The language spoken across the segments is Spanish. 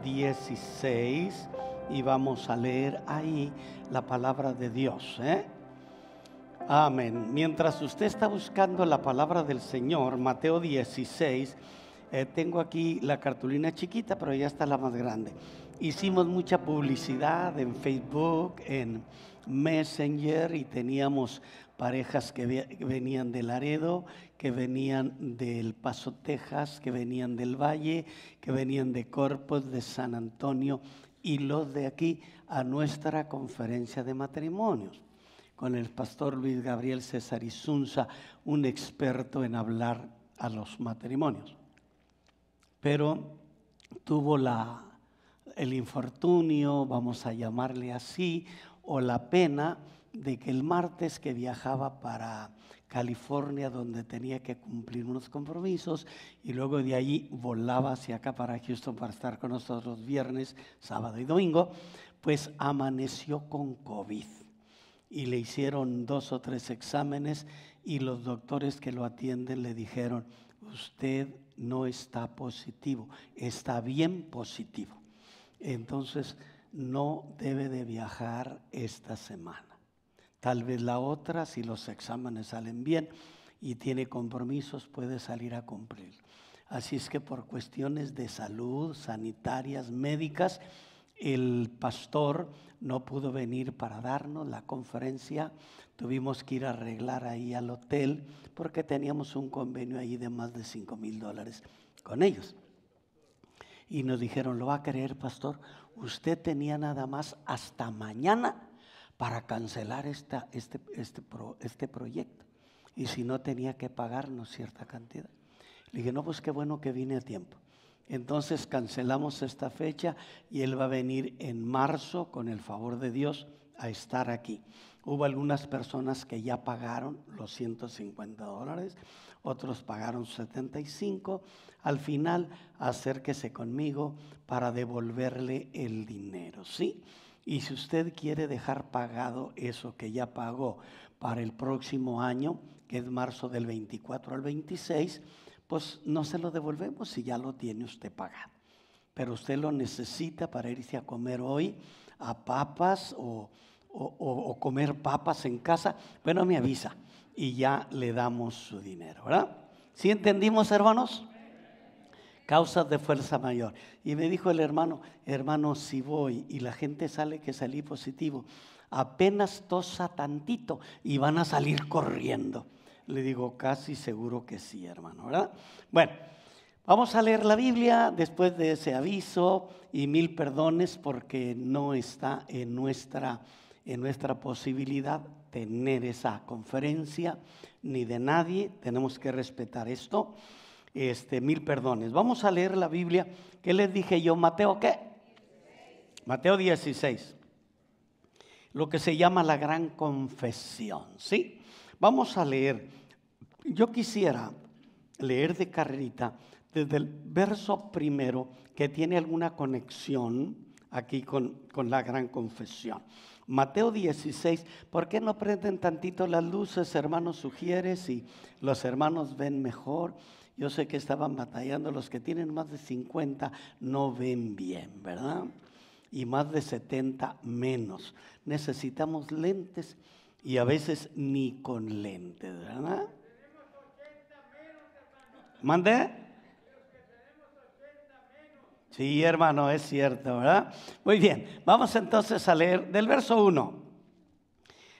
16 y vamos a leer ahí la palabra de Dios, Amén. Mientras usted está buscando la palabra del Señor, Mateo 16, tengo aquí la cartulina chiquita, pero ya está la más grande. Hicimos mucha publicidad en Facebook, en Messenger, y teníamos parejas que venían de Laredo, que venían del Paso, Texas, que venían del Valle, que venían de Corpus, de San Antonio, y los de aquí a nuestra conferencia de matrimonios, con el pastor Luis Gabriel César Isunza, un experto en hablar a los matrimonios. Pero tuvo el infortunio, vamos a llamarle así, o la pena de que el martes que viajaba para California, donde tenía que cumplir unos compromisos, y luego de allí volaba hacia acá para Houston para estar con nosotros viernes, sábado y domingo, pues amaneció con COVID. Y le hicieron 2 o 3 exámenes y los doctores que lo atienden le dijeron: usted no está positivo, está bien positivo. Entonces no debe de viajar esta semana. Tal vez la otra, si los exámenes salen bien y tiene compromisos, puede salir a cumplir. Así es que por cuestiones de salud, sanitarias, médicas, el pastor no pudo venir para darnos la conferencia. Tuvimos que ir a arreglar ahí al hotel porque teníamos un convenio ahí de más de $5,000 con ellos. Y nos dijeron: ¿lo va a creer, pastor? Usted tenía nada más hasta mañana para cancelar este proyecto. Y si no, tenía que pagarnos cierta cantidad. Le dije: no, pues qué bueno que vine a tiempo. Entonces cancelamos esta fecha y él va a venir en marzo, con el favor de Dios, a estar aquí. Hubo algunas personas que ya pagaron los $150, otros pagaron 75. Al final, acérquese conmigo para devolverle el dinero, ¿sí? Y si usted quiere dejar pagado eso que ya pagó para el próximo año, que es marzo del 24 al 26, pues no se lo devolvemos si ya lo tiene usted pagado. Pero usted lo necesita para irse a comer hoy a papas o comer papas en casa. Bueno, me avisa y ya le damos su dinero, ¿verdad? ¿Sí entendimos, hermanos? Causas de fuerza mayor. Y me dijo el hermano: si voy y la gente sale que salí positivo, apenas tosa tantito y van a salir corriendo. Le digo: casi seguro que sí, hermano, ¿verdad? Bueno, vamos a leer la Biblia después de ese aviso y 1000 perdones porque no está en nuestra posibilidad tener esa conferencia, ni de nadie. Tenemos que respetar esto. 1000 perdones. Vamos a leer la Biblia. ¿Qué les dije yo? ¿Mateo qué? Mateo 16. Lo que se llama la gran confesión, ¿sí? Vamos a leer. Yo quisiera leer de carrerita desde el verso primero, que tiene alguna conexión aquí con la gran confesión. Mateo 16. ¿Por qué no prenden tantito las luces, hermanos? Sugiere si los hermanos ven mejor. Yo sé que estaban batallando, los que tienen más de 50 no ven bien, ¿verdad? Y más de 70 menos. Necesitamos lentes y a veces ni con lentes, ¿verdad? ¿Mande? Sí, hermano, es cierto, ¿verdad? Muy bien, vamos entonces a leer del verso 1.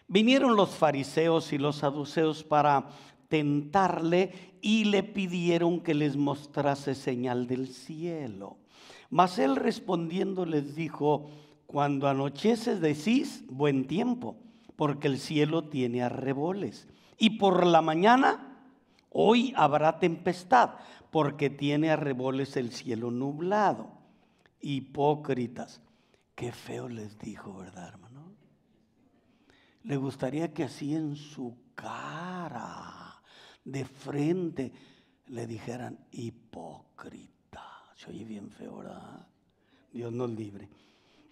Vinieron los fariseos y los saduceos para tentarle y le pidieron que les mostrase señal del cielo. Mas él respondiendo les dijo: cuando anochece decís buen tiempo, porque el cielo tiene arreboles. Y por la mañana, hoy habrá tempestad, porque tiene arreboles el cielo nublado. Hipócritas. Qué feo les dijo, ¿verdad, hermano? Le gustaría que así en su cara, de frente, le dijeran: hipócrita. Se oye bien feo, ¿verdad? Dios nos libre.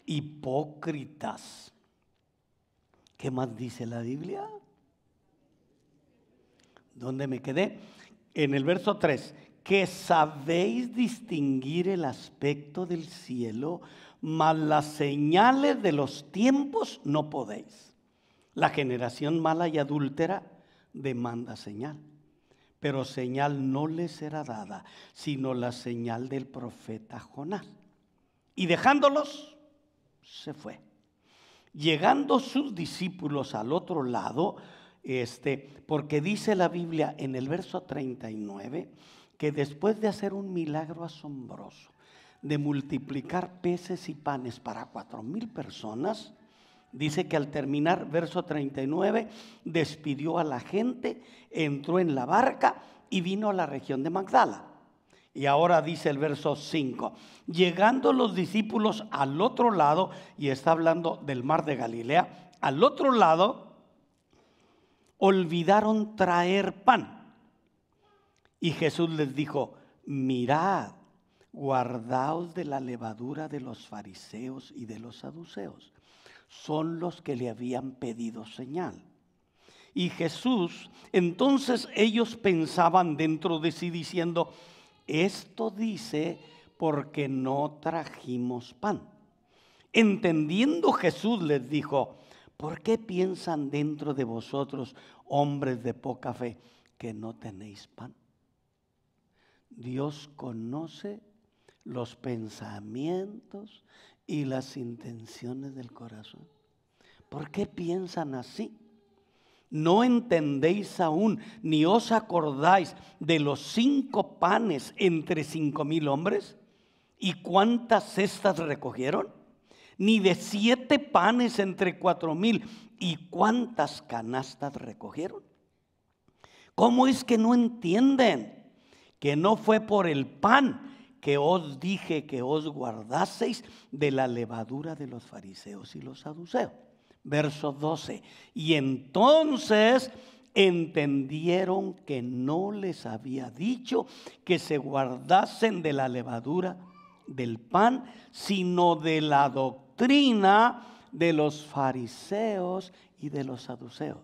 Hipócritas. ¿Qué más dice la Biblia? ¿Dónde me quedé? En el verso 3. que sabéis distinguir el aspecto del cielo, mas las señales de los tiempos no podéis. La generación mala y adúltera demanda señal, pero señal no les será dada, sino la señal del profeta Jonás. Y dejándolos, se fue. Llegando sus discípulos al otro lado, porque dice la Biblia en el verso 39, que después de hacer un milagro asombroso, de multiplicar peces y panes para 4,000 personas, dice que al terminar, verso 39, despidió a la gente, entró en la barca y vino a la región de Magdala. Y ahora dice el verso 5, llegando los discípulos al otro lado, y está hablando del mar de Galilea, al otro lado, olvidaron traer pan. Y Jesús les dijo, mirad, guardaos de la levadura de los fariseos y de los saduceos. Son los que le habían pedido señal. Y Jesús, entonces ellos pensaban dentro de sí diciendo, esto dice porque no trajimos pan. Entendiendo Jesús les dijo, ¿por qué piensan dentro de vosotros, hombres de poca fe, que no tenéis pan? Dios conoce los pensamientos y las intenciones del corazón. ¿Por qué piensan así? ¿No entendéis aún, ni os acordáis de los 5 panes entre 5,000 hombres? ¿Y cuántas cestas recogieron? Ni de 7 panes entre 4,000. ¿Y cuántas canastas recogieron? ¿Cómo es que no entienden que no fue por el pan que os dije que os guardaseis de la levadura de los fariseos y los saduceos? Verso 12, y entonces entendieron que no les había dicho que se guardasen de la levadura del pan, sino de la doctrina de los fariseos y de los saduceos.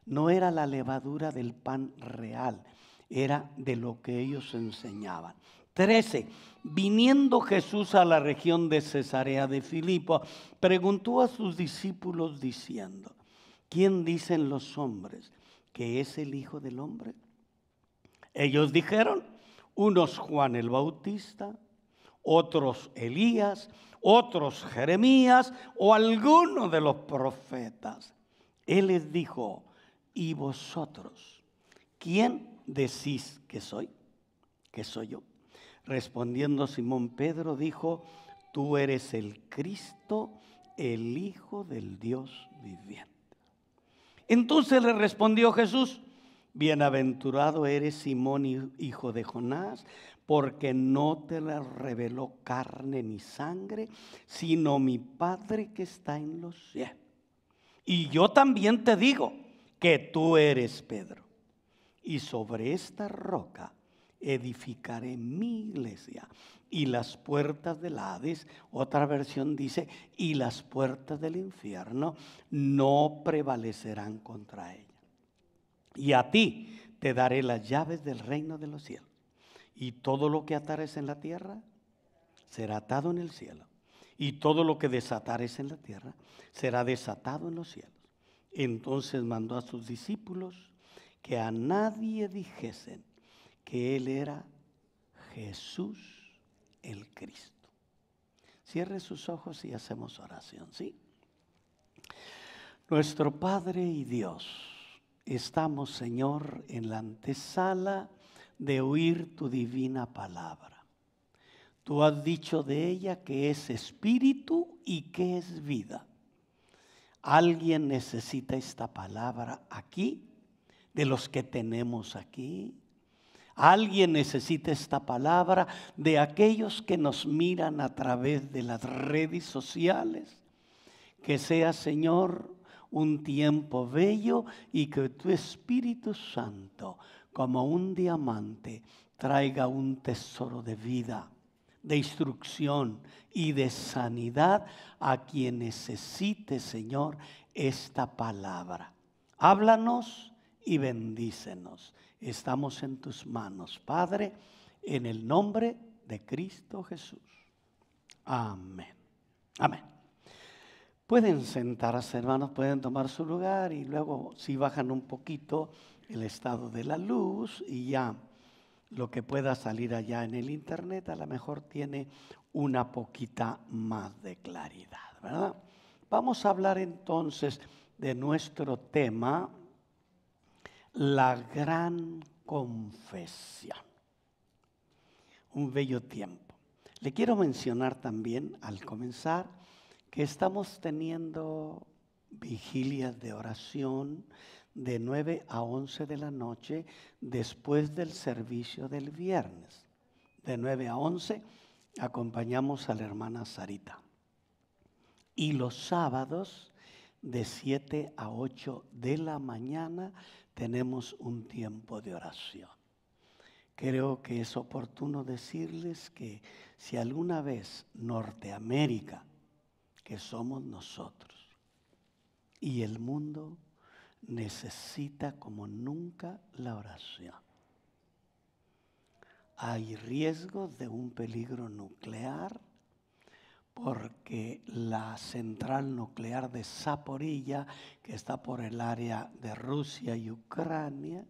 No era la levadura del pan real, era de lo que ellos enseñaban. 13. Viniendo Jesús a la región de Cesarea de Filipo, preguntó a sus discípulos diciendo, ¿quién dicen los hombres que es el Hijo del Hombre? Ellos dijeron, unos Juan el Bautista, otros Elías, otros Jeremías o alguno de los profetas. Él les dijo, ¿y vosotros quién decís que soy? ¿Que soy yo? Respondiendo Simón Pedro dijo, tú eres el Cristo, el Hijo del Dios viviente. Entonces le respondió Jesús, bienaventurado eres Simón, hijo de Jonás, porque no te la reveló carne ni sangre, sino mi Padre que está en los cielos. Y yo también te digo que tú eres Pedro, y sobre esta roca edificaré mi iglesia, y las puertas del Hades, otra versión dice, y las puertas del infierno no prevalecerán contra ella. Y a ti te daré las llaves del reino de los cielos, y todo lo que atares en la tierra será atado en el cielo, y todo lo que desatares en la tierra será desatado en los cielos. Entonces mandó a sus discípulos que a nadie dijesen que Él era Jesús el Cristo. Cierre sus ojos y hacemos oración, ¿sí? Nuestro Padre y Dios, estamos, Señor, en la antesala de oír tu divina palabra. Tú has dicho de ella que es espíritu y que es vida. Alguien necesita esta palabra aquí, de los que tenemos aquí. Alguien necesita esta palabra de aquellos que nos miran a través de las redes sociales. Que sea, Señor, un tiempo bello y que tu Espíritu Santo, como un diamante, traiga un tesoro de vida, de instrucción y de sanidad a quien necesite, Señor, esta palabra. Háblanos y bendícenos. Estamos en tus manos, Padre, en el nombre de Cristo Jesús. Amén. Amén. Pueden sentarse, hermanos, pueden tomar su lugar y luego si bajan un poquito el estado de la luz y ya lo que pueda salir allá en el internet a lo mejor tiene una poquita más de claridad, ¿verdad? Vamos a hablar entonces de nuestro tema, la gran confesión. Un bello tiempo. Le quiero mencionar también al comenzar que estamos teniendo vigilias de oración de 9 a 11 de la noche después del servicio del viernes. De 9 a 11 acompañamos a la hermana Sarita. Y los sábados de 7 a 8 de la mañana tenemos un tiempo de oración. Creo que es oportuno decirles que si alguna vez Norteamérica, que somos nosotros, y el mundo necesita como nunca la oración. Hay riesgos de un peligro nuclear porque la central nuclear de Zaporilla, que está por el área de Rusia y Ucrania,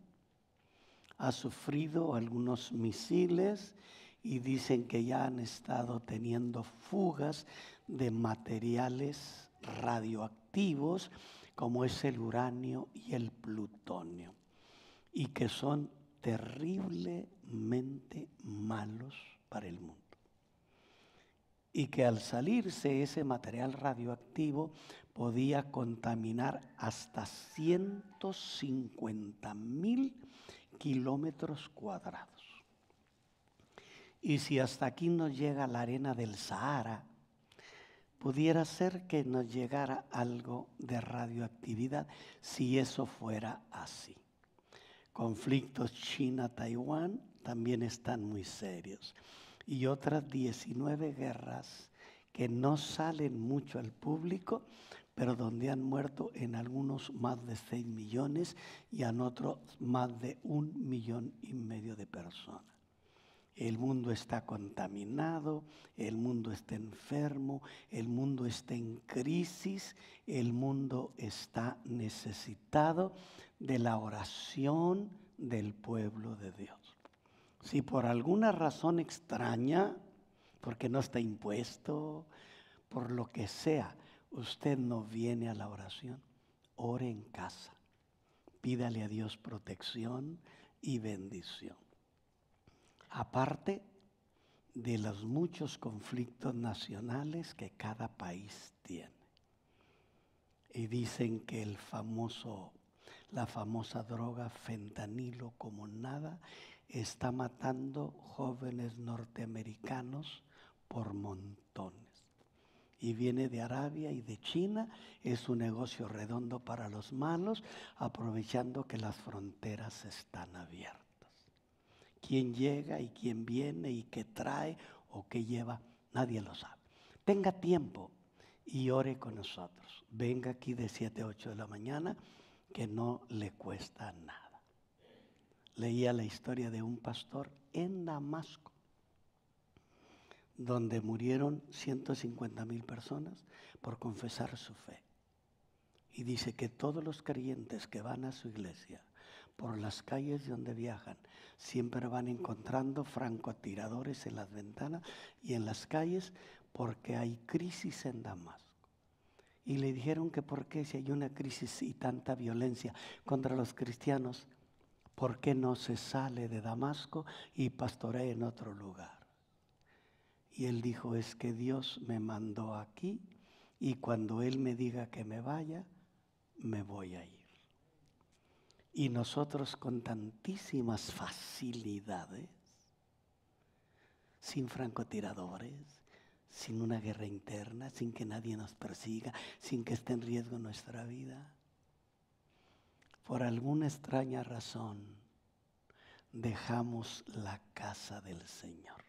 ha sufrido algunos misiles y dicen que ya han estado teniendo fugas de materiales radioactivos como es el uranio y el plutonio y que son terriblemente malos para el mundo. Y que al salirse ese material radioactivo podía contaminar hasta 150,000 kilómetros cuadrados. Y si hasta aquí nos llega la arena del Sahara, pudiera ser que nos llegara algo de radioactividad si eso fuera así. Conflictos China-Taiwán también están muy serios. Y otras 19 guerras que no salen mucho al público, pero donde han muerto en algunos más de 6 millones y en otros más de 1,5 millones de personas. El mundo está contaminado, el mundo está enfermo, el mundo está en crisis, el mundo está necesitado de la oración del pueblo de Dios. Si por alguna razón extraña, porque no está impuesto, por lo que sea, usted no viene a la oración, ore en casa. Pídale a Dios protección y bendición. Aparte de los muchos conflictos nacionales que cada país tiene. Y dicen que la famosa droga fentanilo como nada está matando jóvenes norteamericanos por montones. Y viene de Arabia y de China, es un negocio redondo para los malos, aprovechando que las fronteras están abiertas. Quién llega y quién viene y qué trae o qué lleva, nadie lo sabe. Tenga tiempo y ore con nosotros. Venga aquí de 7 a 8 de la mañana, que no le cuesta nada. Leía la historia de un pastor en Damasco, donde murieron 150,000 personas por confesar su fe. Y dice que todos los creyentes que van a su iglesia, por las calles donde viajan, siempre van encontrando francotiradores en las ventanas y en las calles porque hay crisis en Damasco. Y le dijeron que por qué si hay una crisis y tanta violencia contra los cristianos, ¿por qué no se sale de Damasco y pastorea en otro lugar? Y él dijo, es que Dios me mandó aquí y cuando Él me diga que me vaya, me voy a ir. Y nosotros con tantísimas facilidades, sin francotiradores, sin una guerra interna, sin que nadie nos persiga, sin que esté en riesgo nuestra vida, por alguna extraña razón, dejamos la casa del Señor.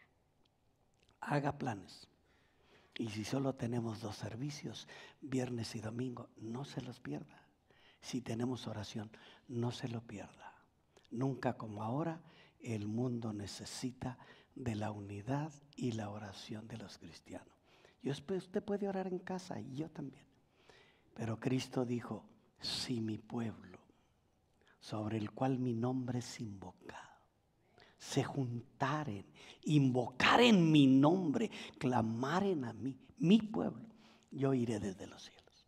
Haga planes. Y si solo tenemos 2 servicios, viernes y domingo, no se los pierda. Si tenemos oración, no se lo pierda. Nunca como ahora, el mundo necesita de la unidad y la oración de los cristianos. Usted puede orar en casa y yo también. Pero Cristo dijo, si mi pueblo, sobre el cual mi nombre es invocado, se juntaren, invocaren mi nombre, clamaren a mí, mi pueblo, yo iré desde los cielos.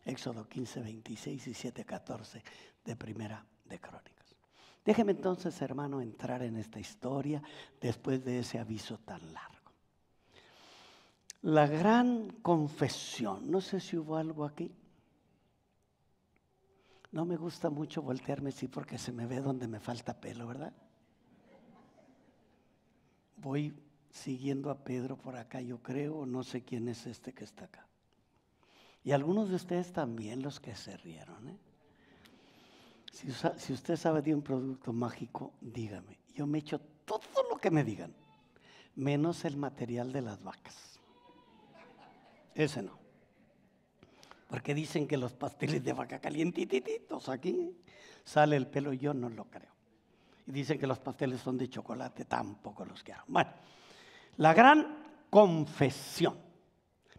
Éxodo 15, 26 y 7, 14 de Primera de Crónicas. Déjeme entonces, hermano, entrar en esta historia después de ese aviso tan largo. La gran confesión, no sé si hubo algo aquí. No me gusta mucho voltearme así porque se me ve donde me falta pelo, ¿verdad? Voy siguiendo a Pedro por acá, yo creo, no sé quién es este que está acá. Y algunos de ustedes también, los que se rieron, ¿eh? Si usted sabe de un producto mágico, dígame. Yo me echo todo lo que me digan, menos el material de las vacas. Ese no. Porque dicen que los pasteles de vaca calientititos aquí sale el pelo, yo no lo creo. Y dicen que los pasteles son de chocolate, tampoco los quiero. Bueno, la gran confesión.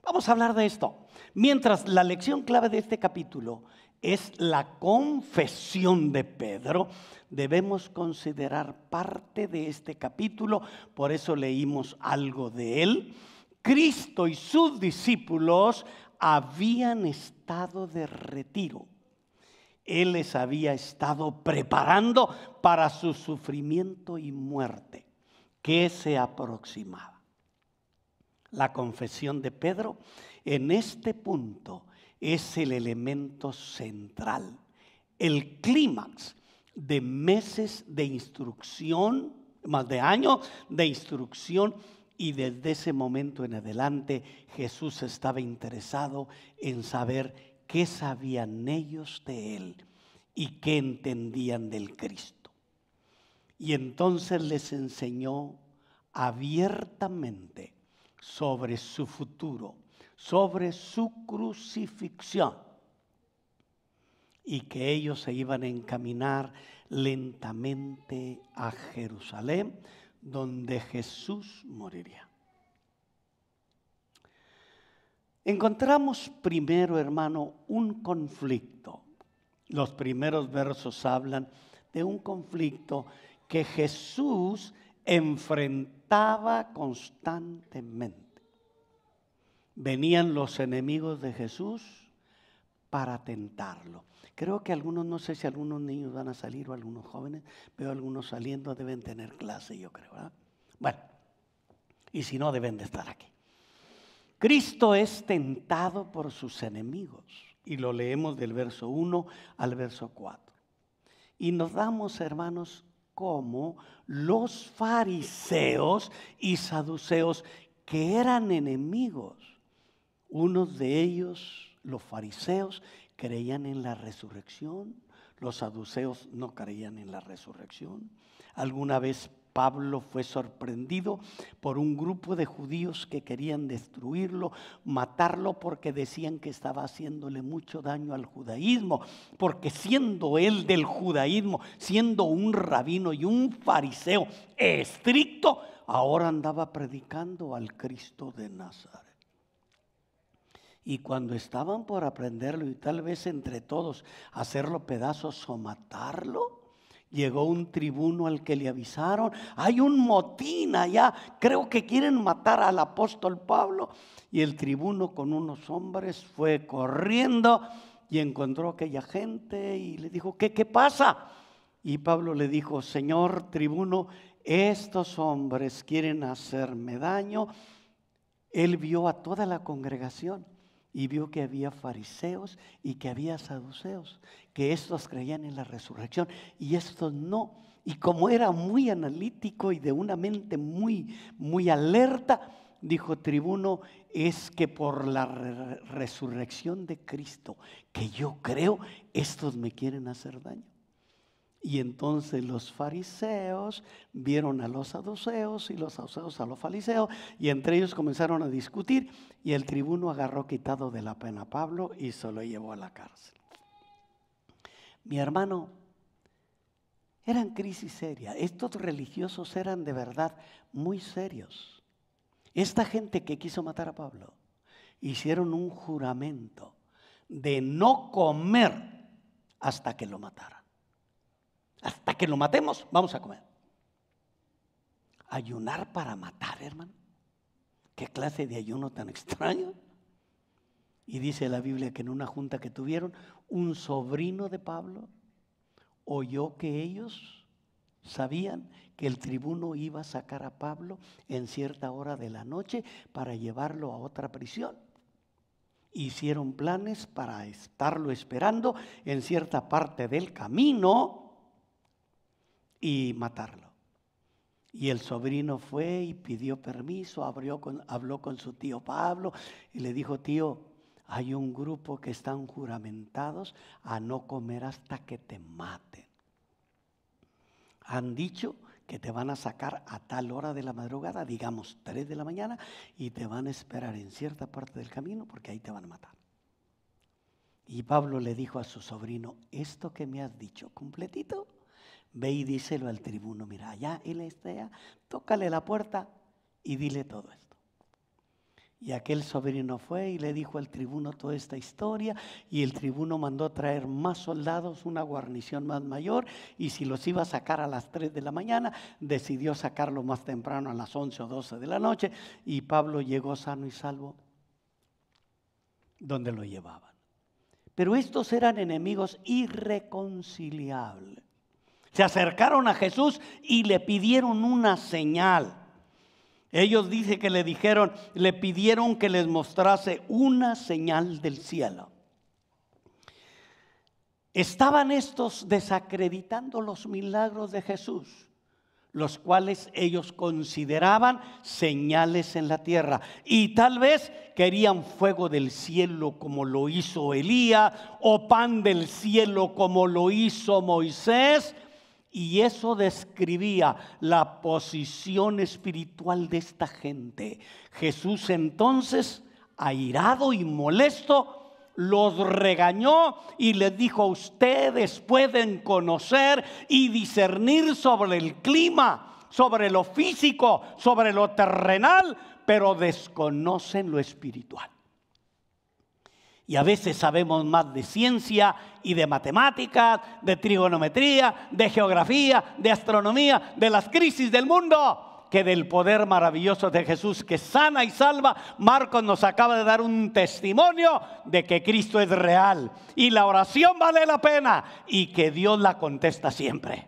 Vamos a hablar de esto. Mientras la lección clave de este capítulo es la confesión de Pedro, debemos considerar parte de este capítulo, por eso leímos algo de él. Cristo y sus discípulos habían estado de retiro. Él les había estado preparando para su sufrimiento y muerte, que se aproximaba. La confesión de Pedro en este punto es el elemento central, el clímax de meses de instrucción, más de años de instrucción, y desde ese momento en adelante Jesús estaba interesado en saber qué sabían ellos de él y qué entendían del Cristo. Y entonces les enseñó abiertamente sobre su futuro, sobre su crucifixión, y que ellos se iban a encaminar lentamente a Jerusalén, donde Jesús moriría. Encontramos primero, hermano, un conflicto. Los primeros versos hablan de un conflicto que Jesús enfrentaba constantemente. Venían los enemigos de Jesús para tentarlo. Creo que algunos, no sé si algunos niños van a salir o algunos jóvenes, veo algunos saliendo, deben tener clase, yo creo, ¿verdad? Bueno, y si no, deben de estar aquí. Cristo es tentado por sus enemigos, y lo leemos del verso 1 al verso 4. Y nos damos, hermanos, como los fariseos y saduceos, que eran enemigos, unos de ellos, los fariseos, creían en la resurrección, los saduceos no creían en la resurrección. Alguna vez Pablo fue sorprendido por un grupo de judíos que querían destruirlo, matarlo, porque decían que estaba haciéndole mucho daño al judaísmo, porque siendo él del judaísmo, siendo un rabino y un fariseo estricto, ahora andaba predicando al Cristo de Nazaret. Y cuando estaban por aprenderlo y tal vez entre todos hacerlo pedazos o matarlo, llegó un tribuno al que le avisaron: hay un motín allá, creo que quieren matar al apóstol Pablo. Y el tribuno con unos hombres fue corriendo y encontró a aquella gente y le dijo: ¿Qué pasa? Y Pablo le dijo: señor tribuno, estos hombres quieren hacerme daño. Él vio a toda la congregación y vio que había fariseos y que había saduceos, que estos creían en la resurrección y estos no. Y como era muy analítico y de una mente muy alerta, dijo: tribuno, es que por la resurrección de Cristo, que yo creo, estos me quieren hacer daño. Y entonces los fariseos vieron a los saduceos y los saduceos a los fariseos, y entre ellos comenzaron a discutir, y el tribuno agarró quitado de la pena a Pablo y se lo llevó a la cárcel. Mi hermano, Eran crisis serias. Estos religiosos eran de verdad muy serios. Esta gente que quiso matar a Pablo hicieron un juramento de no comer hasta que lo mataran. Hasta que lo matemos, vamos a comer. Ayunar para matar, hermano. ¿Qué clase de ayuno tan extraño? Y dice la Biblia que en una junta que tuvieron, un sobrino de Pablo oyó que ellos sabían que el tribuno iba a sacar a Pablo en cierta hora de la noche para llevarlo a otra prisión. Hicieron planes para estarlo esperando en cierta parte del camino y matarlo. Y el sobrino fue y pidió permiso, habló con su tío Pablo y le dijo: tío, hay un grupo que están juramentados a no comer hasta que te maten. Han dicho que te van a sacar a tal hora de la madrugada, digamos 3 de la mañana, y te van a esperar en cierta parte del camino porque ahí te van a matar. Y Pablo le dijo a su sobrino: esto que me has dicho completito, ve y díselo al tribuno. Mira, allá él está allá, tócale la puerta y dile todo esto. Y aquel sobrino fue y le dijo al tribuno toda esta historia, y el tribuno mandó traer más soldados, una guarnición más mayor, y si los iba a sacar a las 3 de la mañana, decidió sacarlo más temprano, a las 11 o 12 de la noche, y Pablo llegó sano y salvo donde lo llevaban. Pero estos eran enemigos irreconciliables. Se acercaron a Jesús y le pidieron una señal. Ellos dicen que le pidieron que les mostrase una señal del cielo. Estaban estos desacreditando los milagros de Jesús, los cuales ellos consideraban señales en la tierra. Y tal vez querían fuego del cielo como lo hizo Elías, o pan del cielo como lo hizo Moisés. Y eso describía la posición espiritual de esta gente. Jesús entonces, airado y molesto, los regañó y les dijo: ustedes pueden conocer y discernir sobre el clima, sobre lo físico, sobre lo terrenal, pero desconocen lo espiritual. Y a veces sabemos más de ciencia y de matemáticas, de trigonometría, de geografía, de astronomía, de las crisis del mundo, que del poder maravilloso de Jesús que sana y salva. Marcos nos acaba de dar un testimonio de que Cristo es real y la oración vale la pena y que Dios la contesta siempre.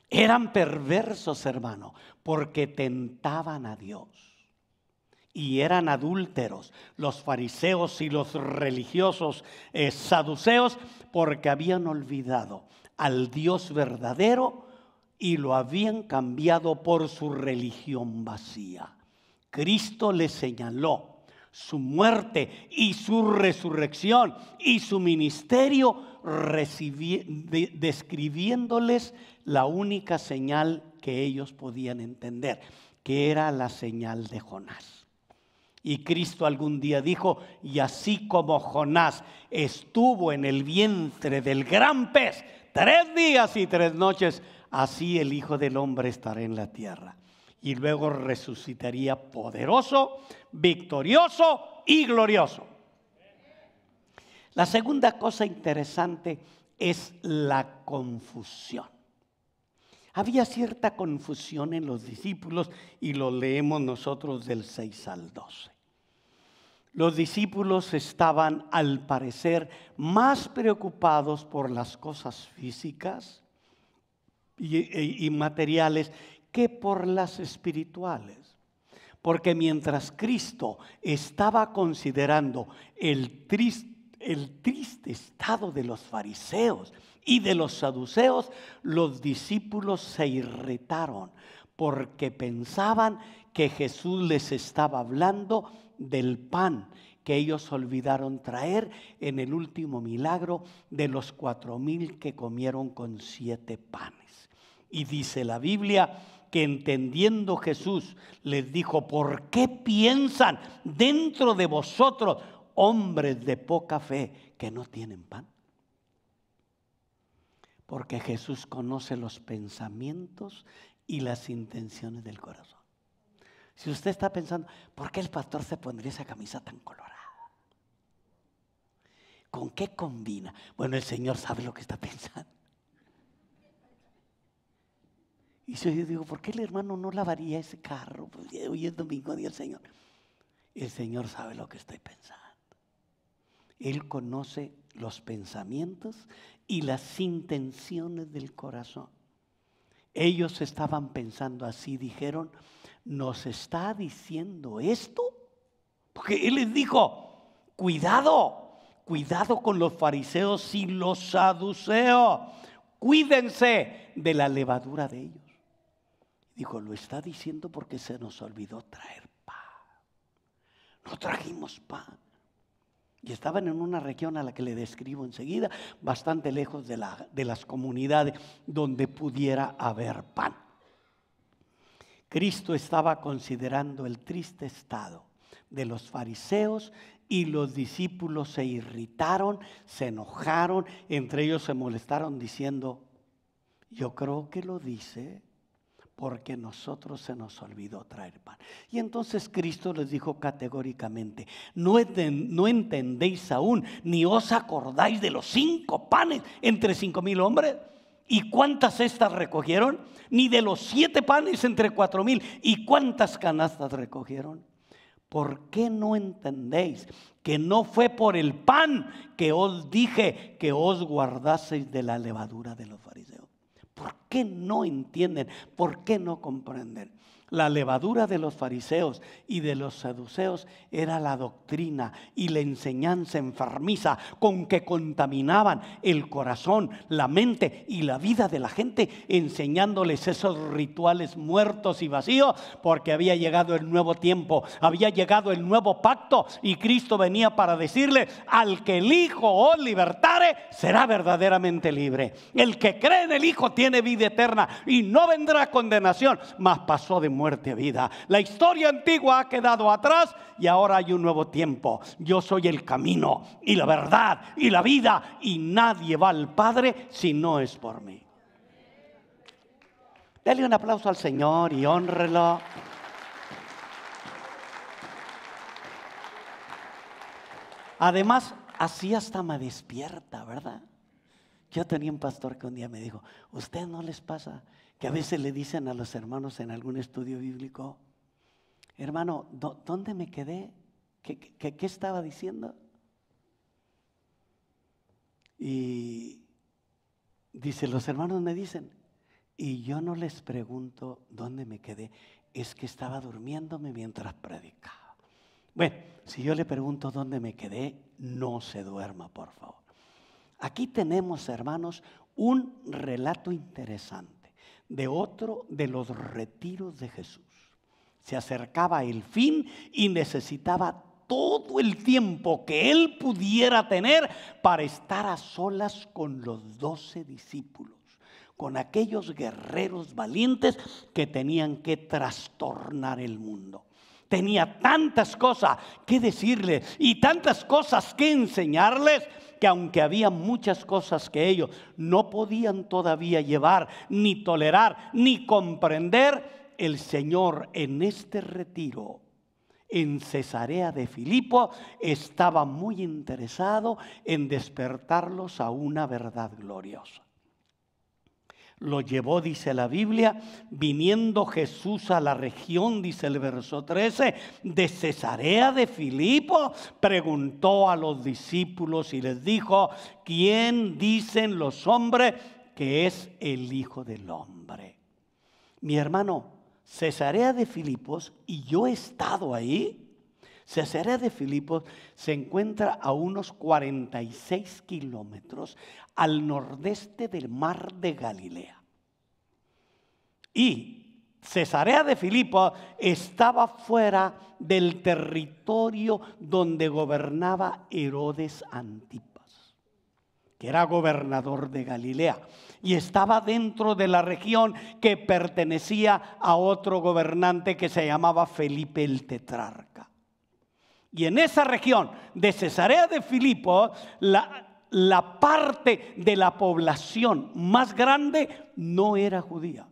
Eran perversos, hermano, porque tentaban a Dios. Y eran adúlteros los fariseos y los religiosos saduceos, porque habían olvidado al Dios verdadero y lo habían cambiado por su religión vacía. Cristo les señaló su muerte y su resurrección y su ministerio, describiéndoles la única señal que ellos podían entender, que era la señal de Jonás. Y Cristo algún día dijo: y así como Jonás estuvo en el vientre del gran pez 3 días y 3 noches, así el Hijo del Hombre estará en la tierra. Y luego resucitaría poderoso, victorioso y glorioso. La segunda cosa interesante es la confusión. Había cierta confusión en los discípulos y lo leemos nosotros del 6 al 12. Los discípulos estaban, al parecer, más preocupados por las cosas físicas y materiales que por las espirituales. Porque mientras Cristo estaba considerando el triste estado de los fariseos y de los saduceos, los discípulos se irritaron porque pensaban que Jesús les estaba hablando del pan que ellos olvidaron traer en el último milagro de los 4,000 que comieron con 7 panes. Y dice la Biblia que entendiendo Jesús les dijo: ¿por qué piensan dentro de vosotros, hombres de poca fe, que no tienen pan? Porque Jesús conoce los pensamientos y las intenciones del corazón. Si usted está pensando, ¿por qué el pastor se pondría esa camisa tan colorada? ¿Con qué combina? Bueno, el Señor sabe lo que está pensando. Y yo digo, ¿por qué el hermano no lavaría ese carro? Pues hoy es domingo, día del Señor. El Señor sabe lo que estoy pensando. Él conoce los pensamientos y las intenciones del corazón. Ellos estaban pensando así, dijeron, ¿nos está diciendo esto? Porque Él les dijo, cuidado con los fariseos y los saduceos. Cuídense de la levadura de ellos. Dijo, lo está diciendo porque se nos olvidó traer pan. No trajimos pan. Y estaban en una región a la que le describo enseguida, bastante lejos de las comunidades donde pudiera haber pan. Cristo estaba considerando el triste estado de los fariseos y los discípulos se irritaron, se enojaron, entre ellos se molestaron diciendo, yo creo que lo dice porque nosotros se nos olvidó traer pan. Y entonces Cristo les dijo categóricamente, no entendéis aún, ni os acordáis de los 5 panes entre 5,000 hombres. ¿Y cuántas cestas recogieron? Ni de los 7 panes entre 4,000. ¿Y cuántas canastas recogieron? ¿Por qué no entendéis que no fue por el pan que os dije que os guardaseis de la levadura de los fariseos? ¿Por qué no entienden? ¿Por qué no comprenden? La levadura de los fariseos y de los saduceos era la doctrina y la enseñanza enfermiza con que contaminaban el corazón, la mente y la vida de la gente, enseñándoles esos rituales muertos y vacíos, porque había llegado el nuevo tiempo, había llegado el nuevo pacto y Cristo venía para decirle, al que el Hijo os libertare, será verdaderamente libre. El que cree en el Hijo tiene vida eterna y no vendrá condenación, mas pasó de muerte a vida. La historia antigua ha quedado atrás y ahora hay un nuevo tiempo. Yo soy el camino y la verdad y la vida y nadie va al Padre si no es por mí. Dale un aplauso al Señor y hónrelo. Además, así hasta me despierta, ¿verdad? Yo tenía un pastor que un día me dijo, ¿usted no les pasa que a veces le dicen a los hermanos en algún estudio bíblico, hermano, ¿dónde me quedé? ¿Qué estaba diciendo? Y dice, los hermanos me dicen, y yo no les pregunto dónde me quedé, es que estaba durmiéndome mientras predicaba. Bueno, si yo le pregunto dónde me quedé, no se duerma, por favor. Aquí tenemos, hermanos, un relato interesante de otro de los retiros de Jesús. Se acercaba el fin y necesitaba todo el tiempo que él pudiera tener para estar a solas con los 12 discípulos, con aquellos guerreros valientes que tenían que trastornar el mundo. Tenía tantas cosas que decirles y tantas cosas que enseñarles, que aunque había muchas cosas que ellos no podían todavía llevar, ni tolerar, ni comprender, el Señor en este retiro en Cesarea de Filipo estaba muy interesado en despertarlos a una verdad gloriosa. Lo llevó, dice la Biblia, viniendo Jesús a la región, dice el verso 13, de Cesarea de Filipo, preguntó a los discípulos y les dijo, ¿quién dicen los hombres que es el Hijo del Hombre? Mi hermano, Cesarea de Filipos, y yo he estado ahí. Cesarea de Filipos se encuentra a unos 46 kilómetros al nordeste del mar de Galilea. Y Cesarea de Filipos estaba fuera del territorio donde gobernaba Herodes Antipas, que era gobernador de Galilea, y estaba dentro de la región que pertenecía a otro gobernante que se llamaba Felipe el Tetrarca. Y en esa región de Cesarea de Filipo, la parte de la población más grande no era judía.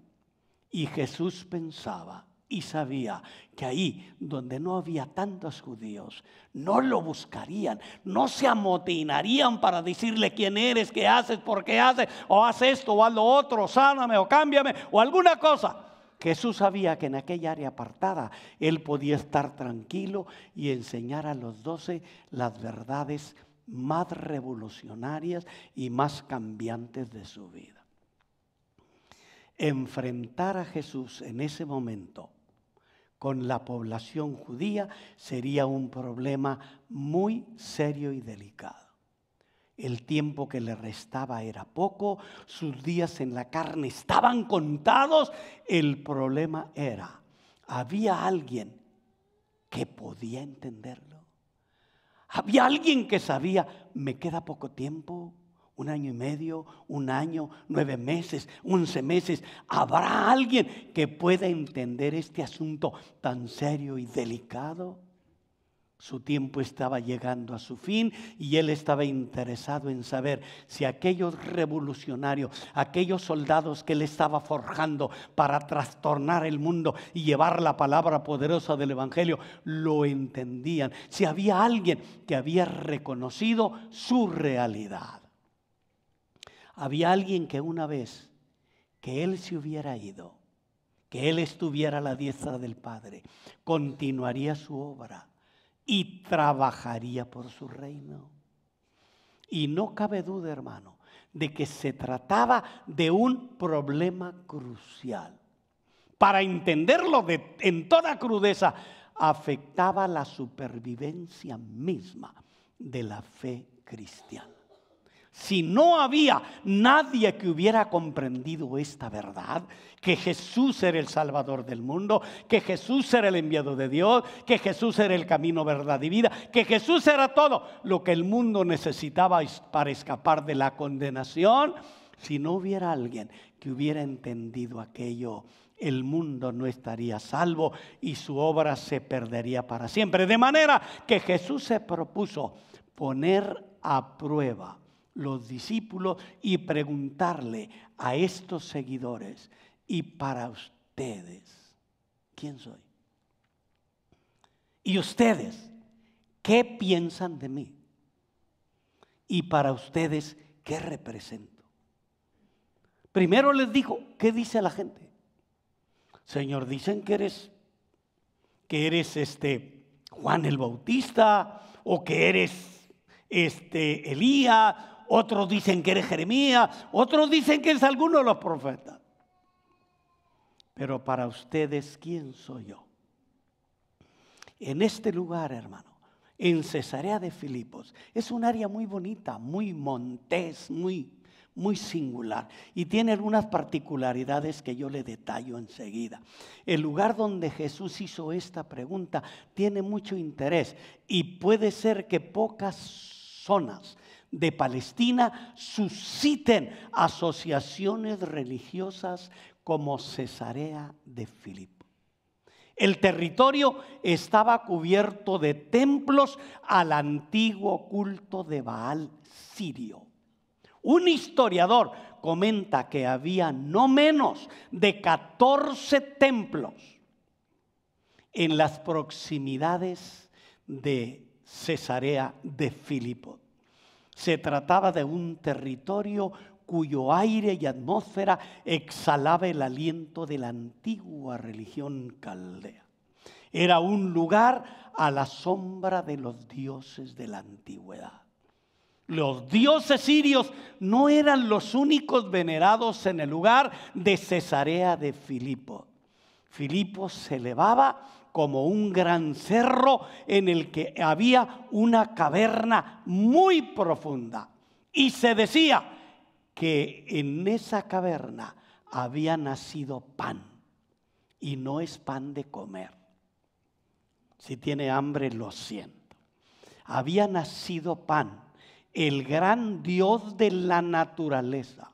Y Jesús pensaba y sabía que ahí donde no había tantos judíos, no lo buscarían, no se amotinarían para decirle quién eres, qué haces, por qué haces, o haz esto, o haz lo otro, sáname, o cámbiame, o alguna cosa. Jesús sabía que en aquella área apartada él podía estar tranquilo y enseñar a los 12 las verdades más revolucionarias y más cambiantes de su vida. Enfrentar a Jesús en ese momento con la población judía sería un problema muy serio y delicado. El tiempo que le restaba era poco, sus días en la carne estaban contados. El problema era, había alguien que podía entenderlo. Había alguien que sabía, me queda poco tiempo, 1 año y medio, 1 año, 9 meses, 11 meses. ¿Habrá alguien que pueda entender este asunto tan serio y delicado? Su tiempo estaba llegando a su fin y él estaba interesado en saber si aquellos revolucionarios, aquellos soldados que él estaba forjando para trastornar el mundo y llevar la palabra poderosa del evangelio, lo entendían. Si había alguien que había reconocido su realidad. Había alguien que una vez que él se hubiera ido, que él estuviera a la diestra del Padre, continuaría su obra y trabajaría por su reino. Y no cabe duda, hermano, de que se trataba de un problema crucial. Para entenderlo en toda crudeza, afectaba la supervivencia misma de la fe cristiana. Si no había nadie que hubiera comprendido esta verdad, que Jesús era el Salvador del mundo, que Jesús era el enviado de Dios, que Jesús era el camino, verdad y vida, que Jesús era todo lo que el mundo necesitaba para escapar de la condenación, si no hubiera alguien que hubiera entendido aquello, el mundo no estaría salvo y su obra se perdería para siempre. De manera que Jesús se propuso poner a prueba los discípulos y preguntarle a estos seguidores: ¿y para ustedes quién soy? ¿Y ustedes qué piensan de mí? ¿Y para ustedes qué represento? Primero les dijo, ¿qué dice la gente? Señor, dicen que eres Juan el Bautista, o que eres Elías. Otros dicen que eres Jeremías, otros dicen que es alguno de los profetas. Pero para ustedes, ¿quién soy yo? En este lugar, hermano, en Cesarea de Filipos, es un área muy bonita, muy montés, muy singular, y tiene algunas particularidades que yo le detallo enseguida. El lugar donde Jesús hizo esta pregunta tiene mucho interés, y puede ser que pocas zonas de Palestina susciten asociaciones religiosas como Cesarea de Filipos. El territorio estaba cubierto de templos al antiguo culto de Baal sirio. Un historiador comenta que había no menos de 14 templos en las proximidades de Cesarea de Filipos. Se trataba de un territorio cuyo aire y atmósfera exhalaba el aliento de la antigua religión caldea. Era un lugar a la sombra de los dioses de la antigüedad. Los dioses sirios no eran los únicos venerados en el lugar de Cesarea de Filipos. Filipos se elevaba como un gran cerro en el que había una caverna muy profunda. Y se decía que en esa caverna había nacido pan. Y no es pan de comer. Si tiene hambre, lo siento. Había nacido pan, el gran Dios de la naturaleza.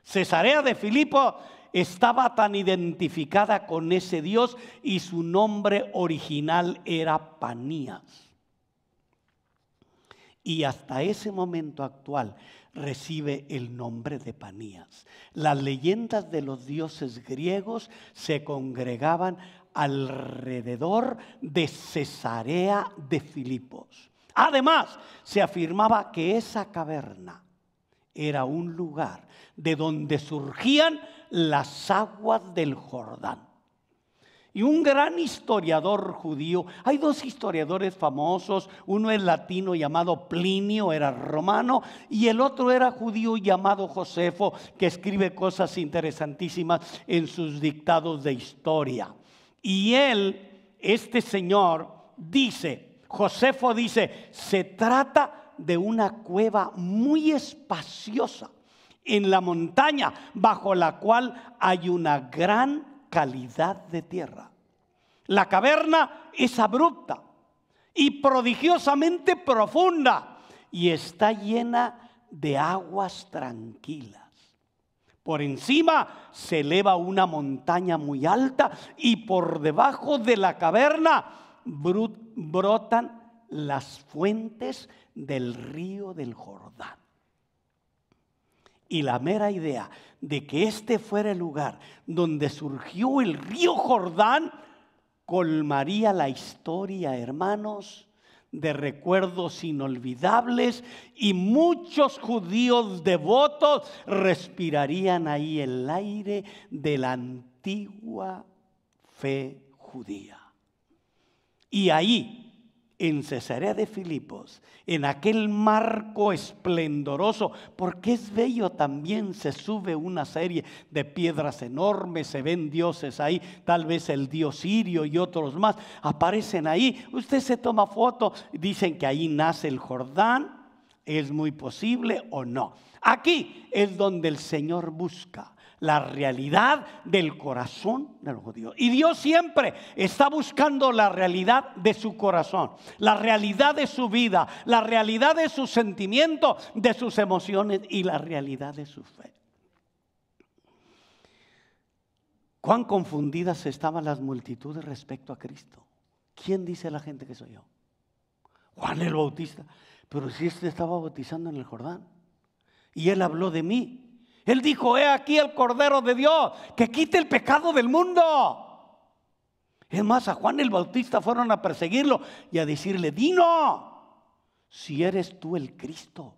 Cesarea de Filipos estaba tan identificada con ese Dios y su nombre original era Panías. y hasta ese momento actual recibe el nombre de Panías. Las leyendas de los dioses griegos se congregaban alrededor de Cesarea de Filipos. Además, se afirmaba que esa caverna era un lugar de donde surgían las aguas del Jordán. Y un gran historiador judío, hay dos historiadores famosos, uno es latino llamado Plinio, era romano, y el otro era judío llamado Josefo, que escribe cosas interesantísimas en sus dictados de historia. Y este señor dice, Josefo dice, se trata de una cueva muy espaciosa en la montaña, bajo la cual hay una gran calidad de tierra. La caverna es abrupta y prodigiosamente profunda y está llena de aguas tranquilas. Por encima se eleva una montaña muy alta y por debajo de la caverna brotan las fuentes del río del Jordán. Y la mera idea de que este fuera el lugar donde surgió el río Jordán colmaría la historia, hermanos, de recuerdos inolvidables, y muchos judíos devotos respirarían ahí el aire de la antigua fe judía. Y ahí, en Cesarea de Filipos, en aquel marco esplendoroso, porque es bello también, se sube una serie de piedras enormes, se ven dioses ahí, tal vez el dios Sirio y otros más, aparecen ahí. Usted se toma foto, dicen que ahí nace el Jordán, es muy posible o no. Aquí es donde el Señor busca la realidad del corazón de los judíos. Y Dios siempre está buscando la realidad de su corazón, la realidad de su vida, la realidad de sus sentimientos, de sus emociones y la realidad de su fe. Cuán confundidas estaban las multitudes respecto a Cristo. ¿Quién dice la gente que soy yo? Juan el Bautista. Pero si este estaba bautizando en el Jordán y él habló de mí. Él dijo, he aquí el Cordero de Dios que quite el pecado del mundo. Es más, a Juan el Bautista fueron a perseguirlo y a decirle, dinos si eres tú el Cristo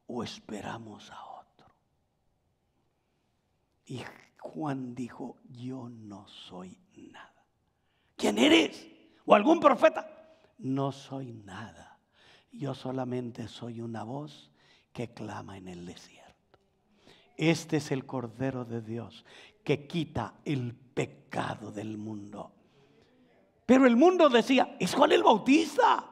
o esperamos a otro. Y Juan dijo, yo no soy nada. ¿Quién eres? ¿O algún profeta? No soy nada. Yo solamente soy una voz que clama en el desierto. Este es el Cordero de Dios que quita el pecado del mundo. Pero el mundo decía, es Juan el Bautista.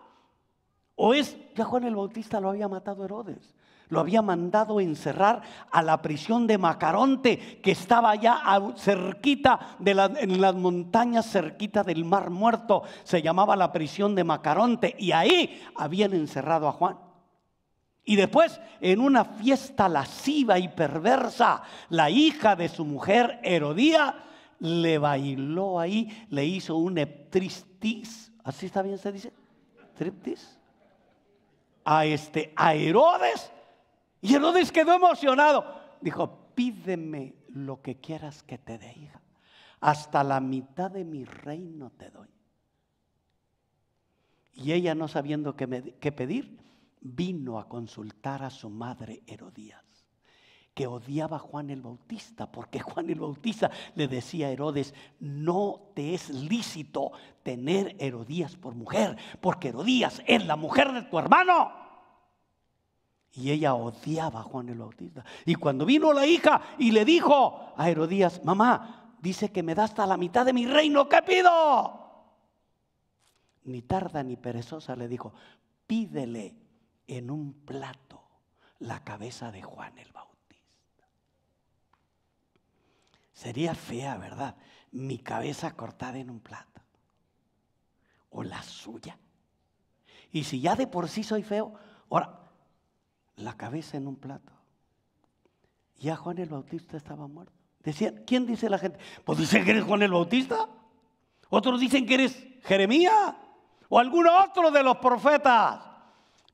O ya Juan el Bautista lo había matado Herodes. Lo había mandado encerrar a la prisión de Macaronte, que estaba allá cerquita en las montañas, cerquita del Mar Muerto. Se llamaba la prisión de Macaronte y ahí habían encerrado a Juan. Y después, en una fiesta lasciva y perversa, la hija de su mujer, Herodía, le bailó ahí, le hizo un striptease, ¿así está bien se dice? ¿Striptease? A Herodes, y Herodes quedó emocionado. Dijo, pídeme lo que quieras que te dé, hija. Hasta la mitad de mi reino te doy. Y ella, no sabiendo qué pedir, vino a consultar a su madre Herodías, que odiaba a Juan el Bautista, porque Juan el Bautista le decía a Herodes, no te es lícito tener Herodías por mujer, porque Herodías es la mujer de tu hermano. Y ella odiaba a Juan el Bautista. Y cuando vino la hija y le dijo a Herodías, mamá, dice que me da hasta la mitad de mi reino, ¿qué pido? Ni tarda ni perezosa le dijo, pídele en un plato la cabeza de Juan el Bautista. Sería fea, ¿verdad? Mi cabeza cortada en un plato. O la suya. Y si ya de por sí soy feo, ahora, la cabeza en un plato. Ya Juan el Bautista estaba muerto. Decían, ¿quién dice la gente? Pues dicen que eres Juan el Bautista. Otros dicen que eres Jeremías o algún otro de los profetas.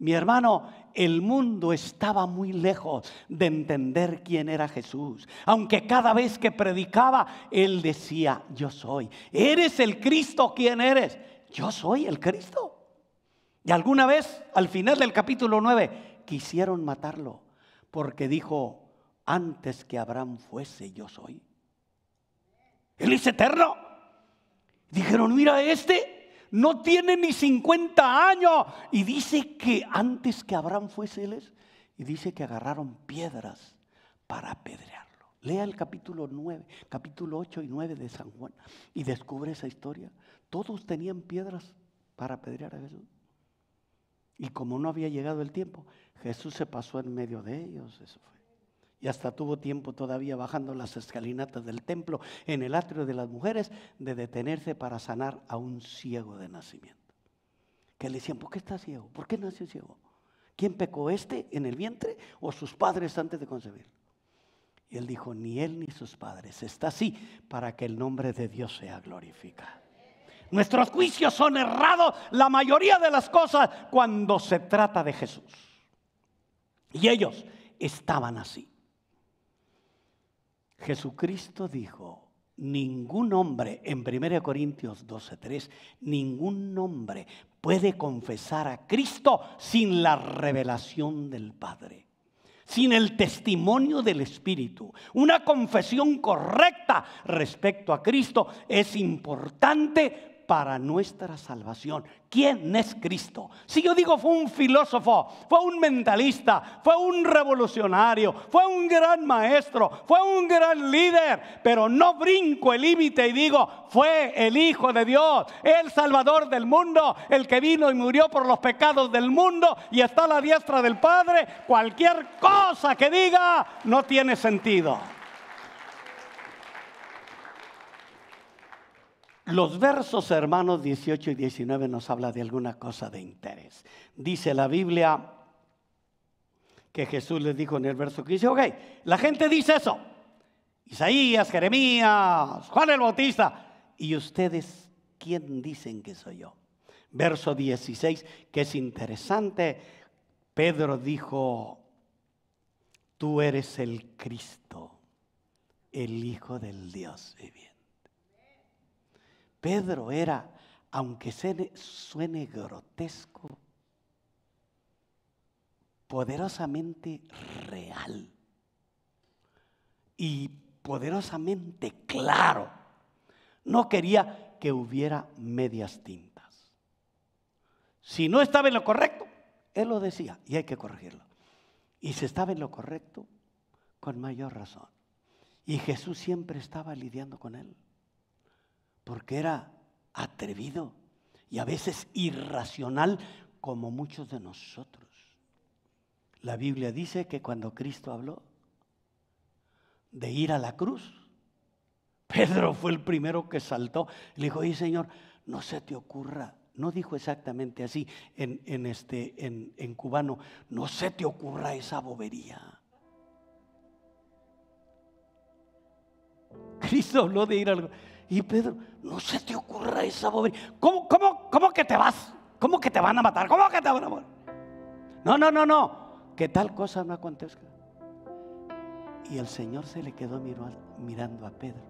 Mi hermano, el mundo estaba muy lejos de entender quién era Jesús. Aunque cada vez que predicaba, Él decía, yo soy. ¿Eres el Cristo? ¿Quién eres? Yo soy el Cristo. Y alguna vez, al final del capítulo 9, quisieron matarlo, porque dijo, antes que Abraham fuese, yo soy. Él es eterno. Dijeron, mira, no tiene ni 50 años. Y dice que antes que Abraham fuese, Él es. Y dice que agarraron piedras para apedrearlo. Lea el capítulo 9, capítulo 8 y 9 de San Juan y descubre esa historia. Todos tenían piedras para apedrear a Jesús. Y como no había llegado el tiempo, Jesús se pasó en medio de ellos. Eso fue. Y hasta tuvo tiempo todavía bajando las escalinatas del templo en el atrio de las mujeres de detenerse para sanar a un ciego de nacimiento. Que le decían, ¿por qué está ciego? ¿Por qué nació ciego? ¿Quién pecó, en el vientre o sus padres antes de concebir? Y él dijo, ni él ni sus padres. Está así para que el nombre de Dios sea glorificado. Nuestros juicios son errados la mayoría de las cosas cuando se trata de Jesús. Y ellos estaban así. Jesucristo dijo, ningún hombre, en 1 Corintios 12:3, ningún hombre puede confesar a Cristo sin la revelación del Padre, sin el testimonio del Espíritu. Una confesión correcta respecto a Cristo es importante para nuestra salvación. ¿Quién es Cristo? Si yo digo fue un filósofo, fue un mentalista, fue un revolucionario, fue un gran maestro, fue un gran líder, pero no brinco el límite y digo, fue el Hijo de Dios, el Salvador del mundo, el que vino y murió por los pecados del mundo y está a la diestra del Padre. Cualquier cosa que diga no tiene sentido. Los versos, hermanos, 18 y 19 nos habla de alguna cosa de interés. Dice la Biblia que Jesús les dijo en el verso 15, ok, la gente dice eso. Isaías, Jeremías, Juan el Bautista. ¿Y ustedes quién dicen que soy yo? Verso 16, que es interesante. Pedro dijo, tú eres el Cristo, el Hijo del Dios viviente. Pedro era, aunque suene grotesco, poderosamente real y poderosamente claro. No quería que hubiera medias tintas. Si no estaba en lo correcto, él lo decía y hay que corregirlo. Y si estaba en lo correcto, con mayor razón. Y Jesús siempre estaba lidiando con él. Porque era atrevido y a veces irracional como muchos de nosotros. La Biblia dice que cuando Cristo habló de ir a la cruz, Pedro fue el primero que saltó. Le dijo, oye Señor, no se te ocurra, no dijo exactamente así en cubano, no se te ocurra esa bobería. Cristo habló de ir al... Y Pedro, no se te ocurra esa bobería. ¿Cómo que te vas? ¿Cómo que te van a matar? ¿Cómo que te van a matar? No. Que tal cosa no acontezca. Y el Señor se le quedó mirando a Pedro.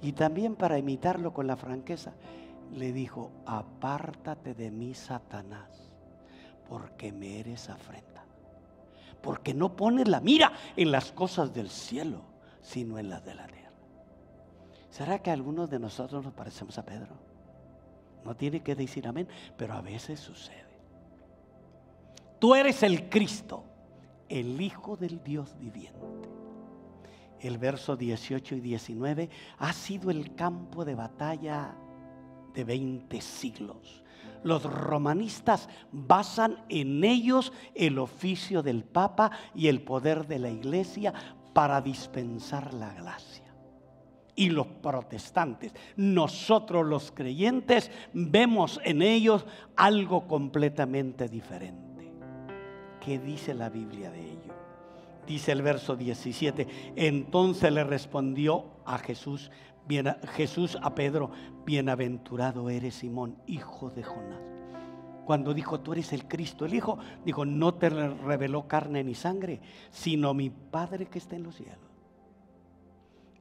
Y también para imitarlo con la franqueza, le dijo, apártate de mí, Satanás, porque me eres afrenta. Porque no pones la mira en las cosas del cielo, sino en las de la tierra. ¿Será que algunos de nosotros nos parecemos a Pedro? No tiene que decir amén, pero a veces sucede. Tú eres el Cristo, el Hijo del Dios viviente. El verso 18 y 19 ha sido el campo de batalla de 20 siglos. Los romanistas basan en ellos el oficio del Papa y el poder de la Iglesia para dispensar la gracia. Y los protestantes, nosotros los creyentes, vemos en ellos algo completamente diferente. ¿Qué dice la Biblia de ello? Dice el verso 17, entonces le respondió a Jesús a Pedro, bienaventurado eres Simón, hijo de Jonás, Cuando dijo, tú eres el Cristo, el Hijo, dijo, no te reveló carne ni sangre, sino mi Padre que está en los cielos.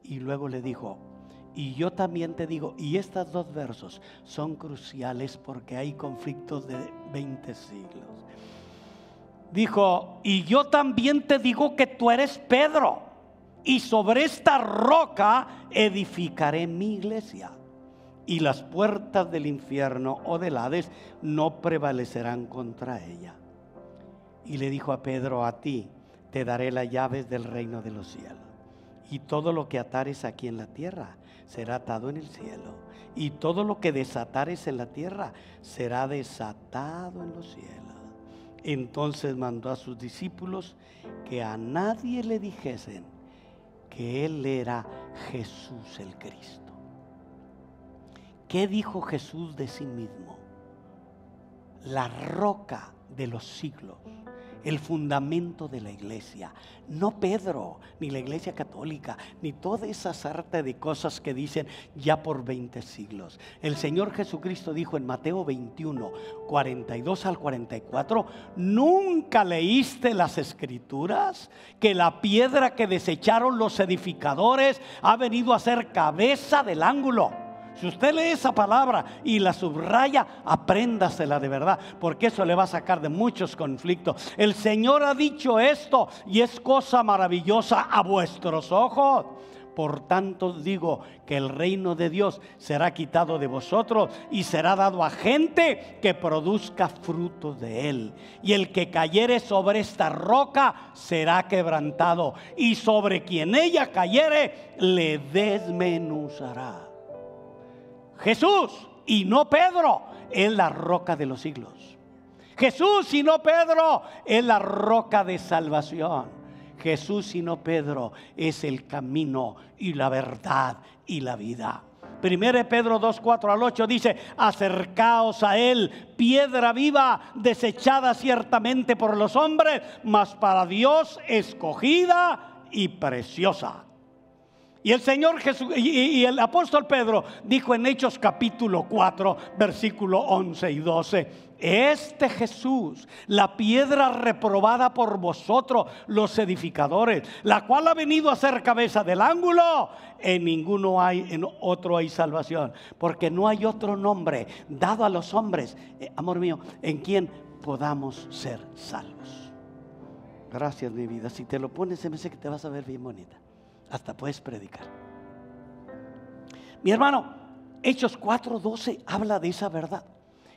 Y luego le dijo, y yo también te digo, y estos dos versos son cruciales porque hay conflictos de 20 siglos. Dijo, y yo también te digo que tú eres Pedro, y sobre esta roca edificaré mi iglesia. Y las puertas del infierno o del Hades no prevalecerán contra ella. Y le dijo a Pedro, a ti te daré las llaves del reino de los cielos. Y todo lo que atares aquí en la tierra será atado en el cielo. Y todo lo que desatares en la tierra será desatado en los cielos. Entonces mandó a sus discípulos que a nadie le dijesen que él era Jesús el Cristo. ¿Qué dijo Jesús de sí mismo? La roca de los siglos, el fundamento de la iglesia. No Pedro, ni la iglesia católica, ni toda esa sarta de cosas que dicen ya por 20 siglos. El Señor Jesucristo dijo en Mateo 21, 42 al 44, ¿nunca leíste las escrituras? Que la piedra que desecharon los edificadores ha venido a ser cabeza del ángulo. Si usted lee esa palabra y la subraya, apréndasela de verdad, porque eso le va a sacar de muchos conflictos. El Señor ha dicho esto y es cosa maravillosa a vuestros ojos. Por tanto digo que el reino de Dios será quitado de vosotros y será dado a gente que produzca frutos de él. Y el que cayere sobre esta roca será quebrantado, y sobre quien ella cayere le desmenuzará. Jesús y no Pedro es la roca de los siglos. Jesús y no Pedro es la roca de salvación. Jesús y no Pedro es el camino y la verdad y la vida. 1 Pedro 2, 4 al 8 dice, acercaos a él, piedra viva, desechada ciertamente por los hombres, mas para Dios escogida y preciosa. Y el Señor Jesús y el apóstol Pedro dijo en Hechos capítulo 4, versículo 11 y 12, este Jesús, la piedra reprobada por vosotros los edificadores, la cual ha venido a ser cabeza del ángulo, en otro hay salvación, porque no hay otro nombre dado a los hombres, amor mío, en quien podamos ser salvos. Gracias, mi vida. Si te lo pones, se me hace que te vas a ver bien bonita. Hasta puedes predicar. Mi hermano, Hechos 4:12 habla de esa verdad.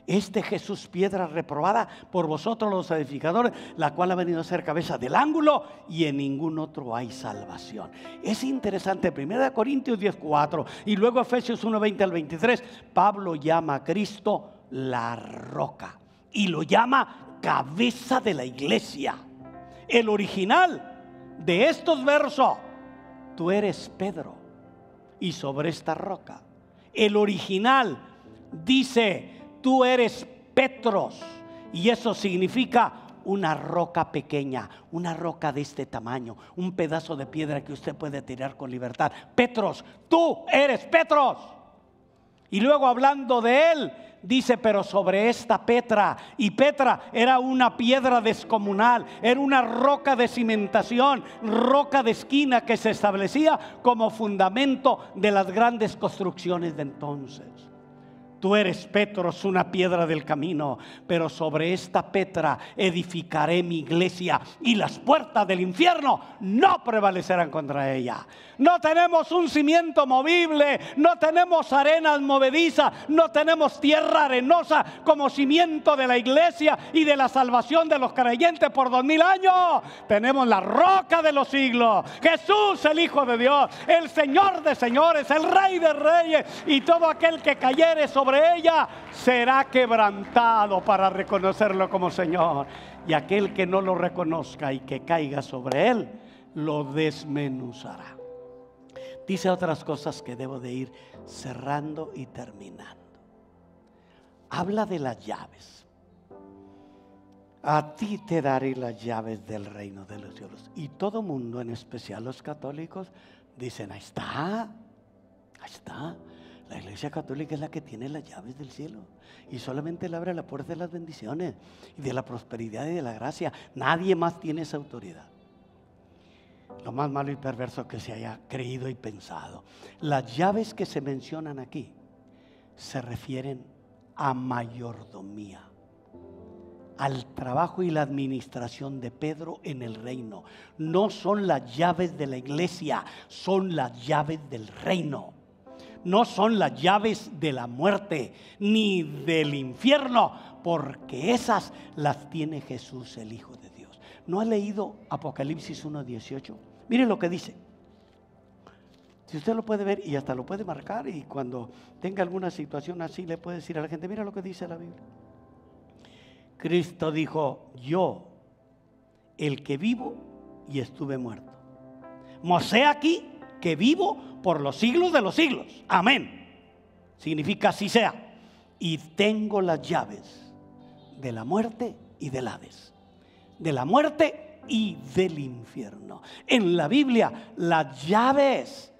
Este Jesús, piedra reprobada por vosotros los edificadores, la cual ha venido a ser cabeza del ángulo, y en ningún otro hay salvación. Es interesante, 1 Corintios 10:4 y luego Efesios 1:20 al 23, Pablo llama a Cristo la roca y lo llama cabeza de la iglesia. El original de estos versos, tú eres Pedro, y sobre esta roca. El original dice, tú eres Petros, y eso significa una roca pequeña, una roca de este tamaño, un pedazo de piedra que usted puede tirar con libertad. Petros, tú eres Petros. Y luego hablando de él, dice, pero sobre esta Petra, y Petra era una piedra descomunal, era una roca de cimentación, roca de esquina que se establecía como fundamento de las grandes construcciones de entonces. Tú eres Petros, una piedra del camino, pero sobre esta Petra edificaré mi iglesia, y las puertas del infierno no prevalecerán contra ella. No tenemos un cimiento movible, no tenemos arenas movedizas, no tenemos tierra arenosa como cimiento de la iglesia y de la salvación de los creyentes por 2000 años. Tenemos la roca de los siglos, Jesús, el Hijo de Dios, el Señor de señores, el Rey de reyes, y todo aquel que cayere sobre ella será quebrantado para reconocerlo como Señor, y aquel que no lo reconozca y que caiga sobre él lo desmenuzará. Dice otras cosas que debo de ir cerrando y terminando. Habla de las llaves. A ti te daré las llaves del reino de los cielos. Y todo mundo, en especial los católicos, dicen, ahí está, ahí está. La Iglesia Católica es la que tiene las llaves del cielo y solamente le abre la puerta de las bendiciones y de la prosperidad y de la gracia. Nadie más tiene esa autoridad. Lo más malo y perverso que se haya creído y pensado. Las llaves que se mencionan aquí se refieren a mayordomía, al trabajo y la administración de Pedro en el reino. No son las llaves de la iglesia, son las llaves del reino. No son las llaves de la muerte ni del infierno, porque esas las tiene Jesús, el Hijo de Dios. ¿No ha leído Apocalipsis 1:18? Mire lo que dice. Si usted lo puede ver y hasta lo puede marcar, y cuando tenga alguna situación así le puede decir a la gente: mira lo que dice la Biblia. Cristo dijo: yo, el que vivo y estuve muerto, mosé aquí que vivo por los siglos de los siglos. Amén. Significa así sea. Y tengo las llaves de la muerte y del Hades, de la muerte y del infierno. En la Biblia las llaves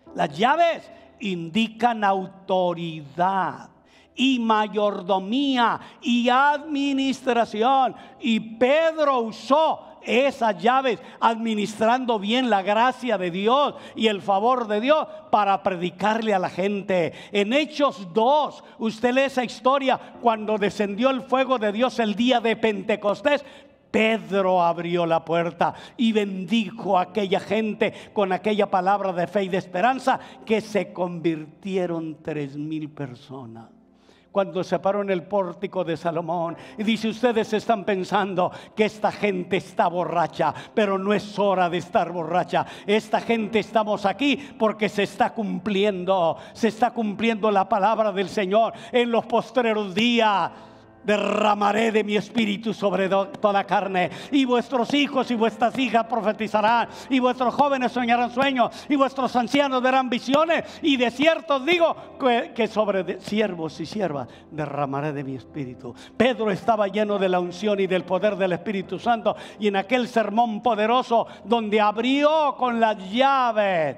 indican autoridad y mayordomía y administración, y Pedro usó esas llaves administrando bien la gracia de Dios y el favor de Dios para predicarle a la gente. En Hechos 2 usted lee esa historia cuando descendió el fuego de Dios el día de Pentecostés. Pedro abrió la puerta y bendijo a aquella gente con aquella palabra de fe y de esperanza, que se convirtieron 3,000 personas. Cuando se paró en el pórtico de Salomón y dice: ustedes están pensando que esta gente está borracha, pero no es hora de estar borracha. Esta gente estamos aquí porque se está cumpliendo la palabra del Señor. En los postreros días derramaré de mi espíritu sobre toda carne, y vuestros hijos y vuestras hijas profetizarán, y vuestros jóvenes soñarán sueños, y vuestros ancianos verán visiones, y de cierto os digo que sobre siervos y siervas derramaré de mi espíritu. Pedro estaba lleno de la unción y del poder del Espíritu Santo, y en aquel sermón poderoso donde abrió con las llaves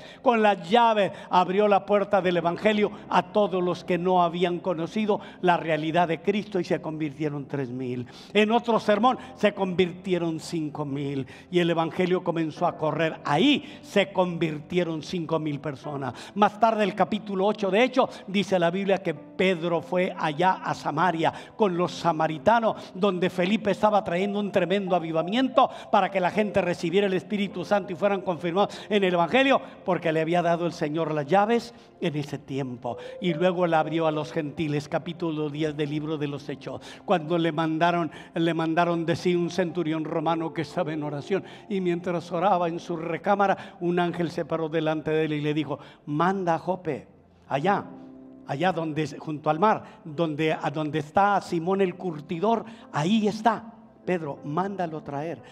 abrió la puerta del evangelio a todos los que no habían conocido la realidad de Cristo, y se convirtieron 3,000. En otro sermón se convirtieron 5,000, y el evangelio comenzó a correr. Ahí se convirtieron 5,000 personas. Más tarde, el capítulo 8 de Hechos, dice la Biblia que Pedro fue allá a Samaria con los samaritanos, donde Felipe estaba trayendo un tremendo avivamiento para que la gente recibiera el Espíritu Santo y fueran confirmados en el evangelio, porque le había dado el Señor las llaves en ese tiempo. Y luego la abrió a los gentiles. Capítulo 10 del libro de los Hechos, cuando le mandaron decir un centurión romano que estaba en oración, y mientras oraba en su recámara, un ángel se paró delante de él y le dijo: manda a Jope, allá donde, junto al mar, a donde está Simón el curtidor, ahí está Pedro, mándalo traer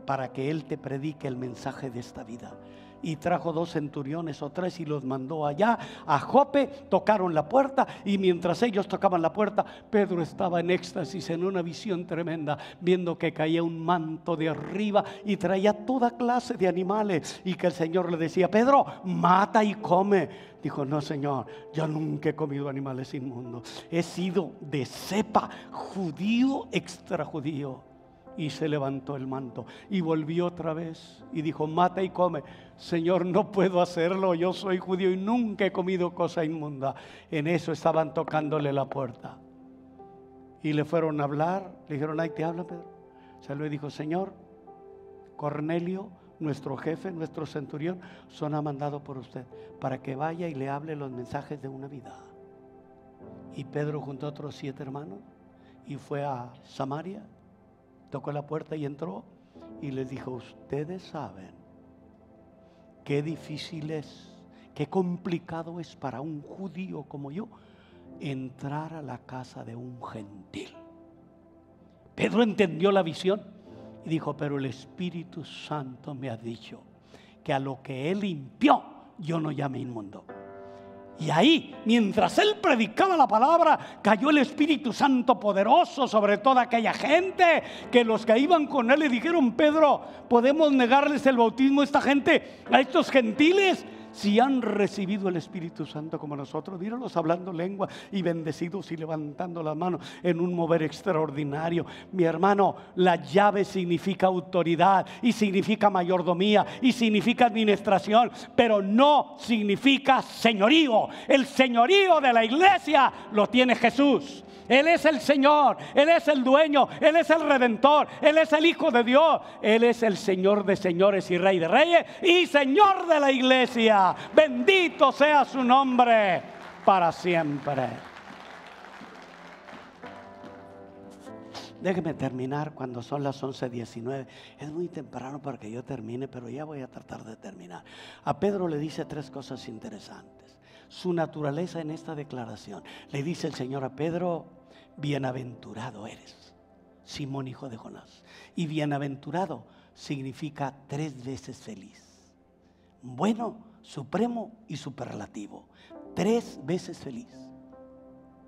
para que él te predique el mensaje de esta vida. Y trajo 2 centuriones o 3 y los mandó allá a Jope. Tocaron la puerta, y mientras ellos tocaban la puerta, Pedro estaba en éxtasis, en una visión tremenda, viendo que caía un manto de arriba y traía toda clase de animales, y que el Señor le decía: Pedro, mata y come. Dijo: no, Señor, yo nunca he comido animales inmundos, he sido de cepa, judío, extrajudío. Y se levantó el manto y volvió otra vez y dijo: mata y come. Señor, no puedo hacerlo, yo soy judío y nunca he comido cosa inmunda. En eso estaban tocándole la puerta y le fueron a hablar. Le dijeron: ahí te habla Pedro. Salió y dijo: Señor, Cornelio, nuestro jefe, nuestro centurión, son ha mandado por usted para que vaya y le hable los mensajes de una vida. Y Pedro juntó a otros 7 hermanos y fue a Samaria. Tocó la puerta y entró y les dijo: ustedes saben qué difícil es, qué complicado es para un judío como yo entrar a la casa de un gentil. Pedro entendió la visión y dijo: pero el Espíritu Santo me ha dicho que a lo que él limpió yo no llame inmundo. Y ahí, mientras él predicaba la palabra, cayó el Espíritu Santo poderoso sobre toda aquella gente, que los que iban con él le dijeron: Pedro, ¿podemos negarles el bautismo a esta gente, a estos gentiles? si han recibido el Espíritu Santo como nosotros, míralos hablando lengua y bendecidos y levantando las manos en un mover extraordinario. Mi hermano, la llave significa autoridad y significa mayordomía y significa administración, pero no significa señorío. El señorío de la iglesia lo tiene Jesús. Él es el Señor, Él es el dueño, Él es el Redentor, Él es el Hijo de Dios. Él es el Señor de señores y Rey de reyes y Señor de la iglesia. Bendito sea su nombre para siempre. Déjeme terminar cuando son las 11:19. Es muy temprano para que yo termine, pero ya voy a tratar de terminar. A Pedro le dice 3 cosas interesantes. Su naturaleza en esta declaración. Le dice el Señor a Pedro: bienaventurado eres, Simón, hijo de Jonás. Y bienaventurado significa 3 veces feliz. Bueno, supremo y superlativo. 3 veces feliz.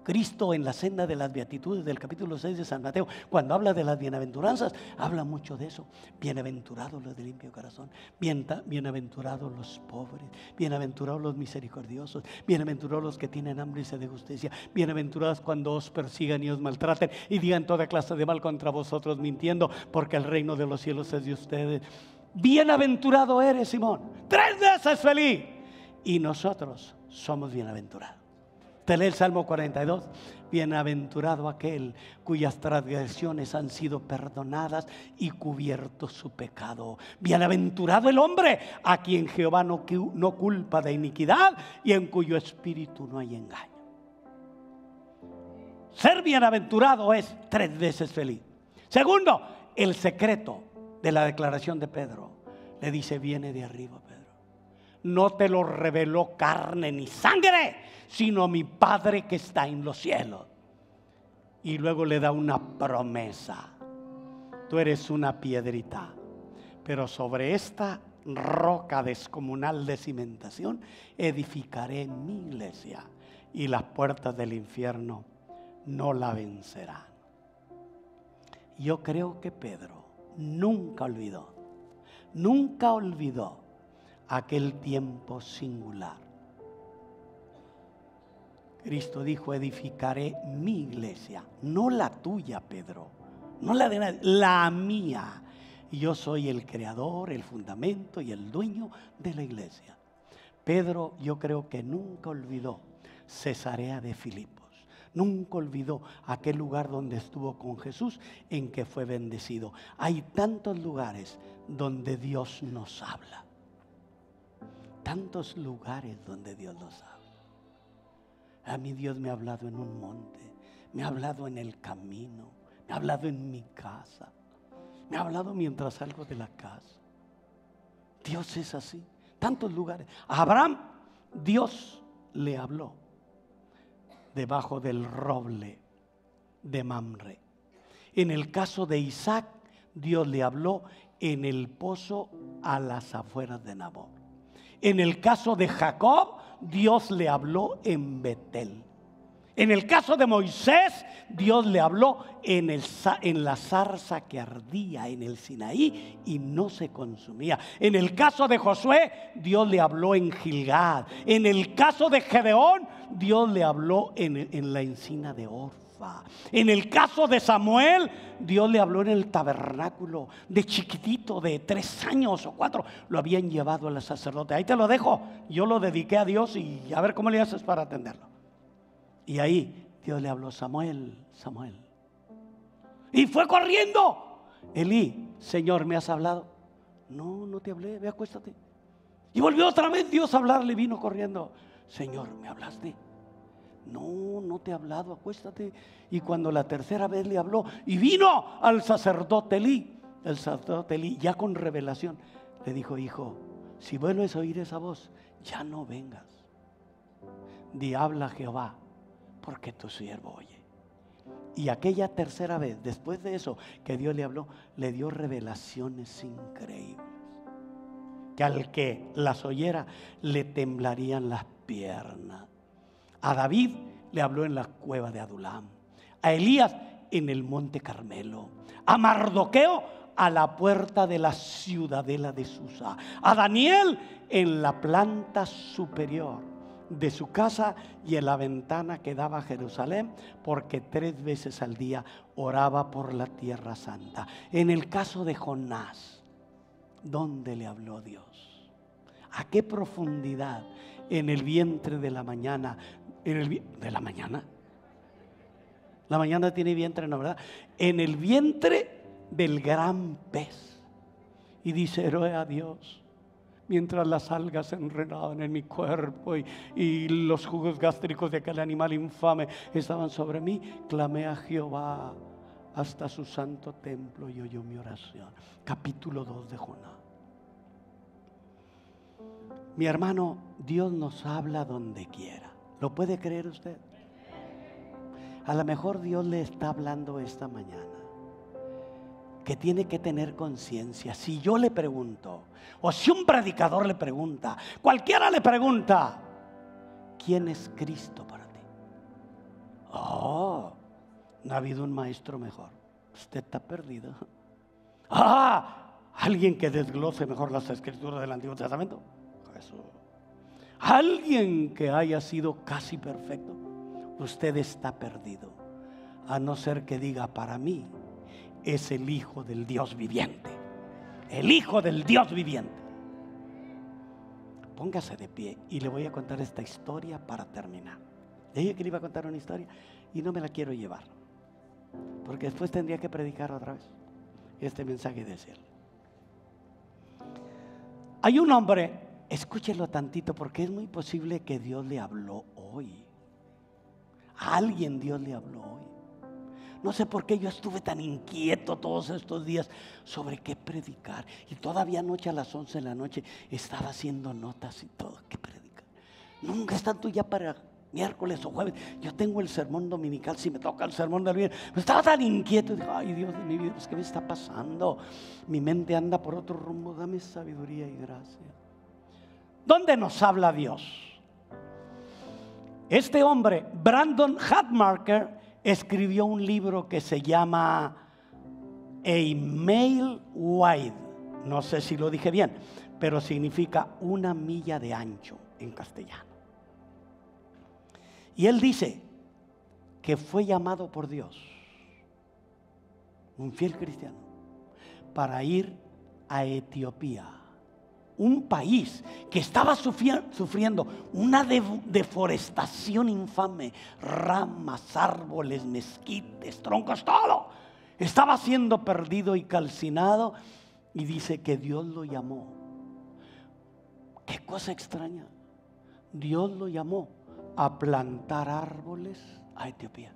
Cristo en la senda de las beatitudes del capítulo 6 de San Mateo, cuando habla de las bienaventuranzas, habla mucho de eso. Bienaventurados los de limpio corazón, bienaventurados los pobres, bienaventurados los misericordiosos, bienaventurados los que tienen hambre y sed de justicia, bienaventurados cuando os persigan y os maltraten y digan toda clase de mal contra vosotros mintiendo, porque el reino de los cielos es de ustedes. Bienaventurado eres, Simón, 3 veces feliz. Y nosotros somos bienaventurados. Te lee el Salmo 42. Bienaventurado aquel cuyas transgresiones han sido perdonadas y cubierto su pecado. Bienaventurado el hombre a quien Jehová no culpa de iniquidad y en cuyo espíritu no hay engaño. Ser bienaventurado es 3 veces feliz. Segundo, el secreto de la declaración de Pedro. Le dice: viene de arriba, Pedro. No te lo reveló carne ni sangre, sino mi Padre que está en los cielos. Y luego le da una promesa: tú eres una piedrita, pero sobre esta roca descomunal de cimentación edificaré mi iglesia, y las puertas del infierno no la vencerán. Yo creo que Pedro nunca olvidó aquel tiempo singular. Cristo dijo: edificaré mi iglesia, no la tuya, Pedro, no la de nadie, la mía. Yo soy el creador, el fundamento y el dueño de la iglesia. Pedro, yo creo que nunca olvidó Cesarea de Filipos. Nunca olvidó aquel lugar donde estuvo con Jesús, en que fue bendecido. Hay tantos lugares donde Dios nos habla. Tantos lugares donde Dios nos habla. A mí Dios me ha hablado en un monte, me ha hablado en el camino, me ha hablado en mi casa, me ha hablado mientras salgo de la casa. Dios es así, tantos lugares. A Abraham Dios le habló debajo del roble de Mamre. En el caso de Isaac, Dios le habló en el pozo a las afueras de Nabor. En el caso de Jacob, Dios le habló en Betel. En el caso de Moisés, Dios le habló en la zarza que ardía en el Sinaí y no se consumía. En el caso de Josué, Dios le habló en Gilgad. En el caso de Gedeón, Dios le habló en la encina de Orfa. En el caso de Samuel, Dios le habló en el tabernáculo. De chiquitito, de 3 años o 4, lo habían llevado al sacerdote. Ahí te lo dejo. Yo lo dediqué a Dios y a ver cómo le haces para atenderlo. Y ahí Dios le habló: Samuel, Samuel. Y fue corriendo. Elí: Señor, ¿me has hablado? No, no te hablé, ve, acuéstate. Y volvió otra vez Dios a hablarle, vino corriendo: Señor, ¿me hablaste? No, no te he hablado, acuéstate. Y cuando la tercera vez le habló y vino al sacerdote Elí, el sacerdote Elí ya con revelación le dijo: hijo, si vuelves a oír esa voz, ya no vengas. Di: habla Jehová, porque tu siervo oye. Y aquella tercera vez, después de eso que Dios le habló, le dio revelaciones increíbles, que al que las oyera le temblarían las piernas. A David le habló en la cueva de Adulam, a Elías en el monte Carmelo, a Mardoqueo a la puerta de la ciudadela de Susa, a Daniel en la planta superior de su casa y en la ventana que daba a Jerusalén, porque 3 veces al día oraba por la tierra santa. En el caso de Jonás, ¿dónde le habló Dios? ¿A qué profundidad? En el vientre de la mañana. ¿De la mañana? La mañana tiene vientre, ¿no, verdad? En el vientre del gran pez. Y dice: oré a Dios mientras las algas se enredaban en mi cuerpo y los jugos gástricos de aquel animal infame estaban sobre mí. Clamé a Jehová hasta su santo templo y oyó mi oración. Capítulo 2 de Jonás. Mi hermano, Dios nos habla donde quiera. ¿Lo puede creer usted? A lo mejor Dios le está hablando esta mañana que tiene que tener conciencia. Si yo le pregunto, o si un predicador le pregunta, cualquiera le pregunta, ¿quién es Cristo para ti? Oh, no ha habido un maestro mejor. Usted está perdido. Alguien que desglose mejor las escrituras del Antiguo Testamento. Jesús. Alguien que haya sido casi perfecto. Usted está perdido, a no ser que diga: para mí es el Hijo del Dios viviente. El Hijo del Dios viviente. Póngase de pie y le voy a contar esta historia para terminar. Le dije que le iba a contar una historia y no me la quiero llevar, porque después tendría que predicar otra vez este mensaje y decirle. Hay un hombre, escúchelo tantito, porque es muy posible que Dios le habló hoy. A alguien Dios le habló hoy. No sé por qué yo estuve tan inquieto todos estos días sobre qué predicar. Y todavía anoche a las 11 de la noche estaba haciendo notas y todo. ¿Qué predicar? Nunca es tanto ya para miércoles o jueves. Yo tengo el sermón dominical, si me toca el sermón del viernes. Estaba tan inquieto. Digo: ay, Dios de mi vida, ¿qué me está pasando? Mi mente anda por otro rumbo. Dame sabiduría y gracia. ¿Dónde nos habla Dios? Este hombre, Brandon Hadmarker, escribió un libro que se llama A Mile Wide. No sé si lo dije bien, pero significa 1 milla de ancho en castellano. Y él dice que fue llamado por Dios, un fiel cristiano, para ir a Etiopía, un país que estaba sufriendo una deforestación infame. Ramas, árboles, mezquites, troncos, todo estaba siendo perdido y calcinado. Y dice que Dios lo llamó. Qué cosa extraña. Dios lo llamó a plantar árboles a Etiopía.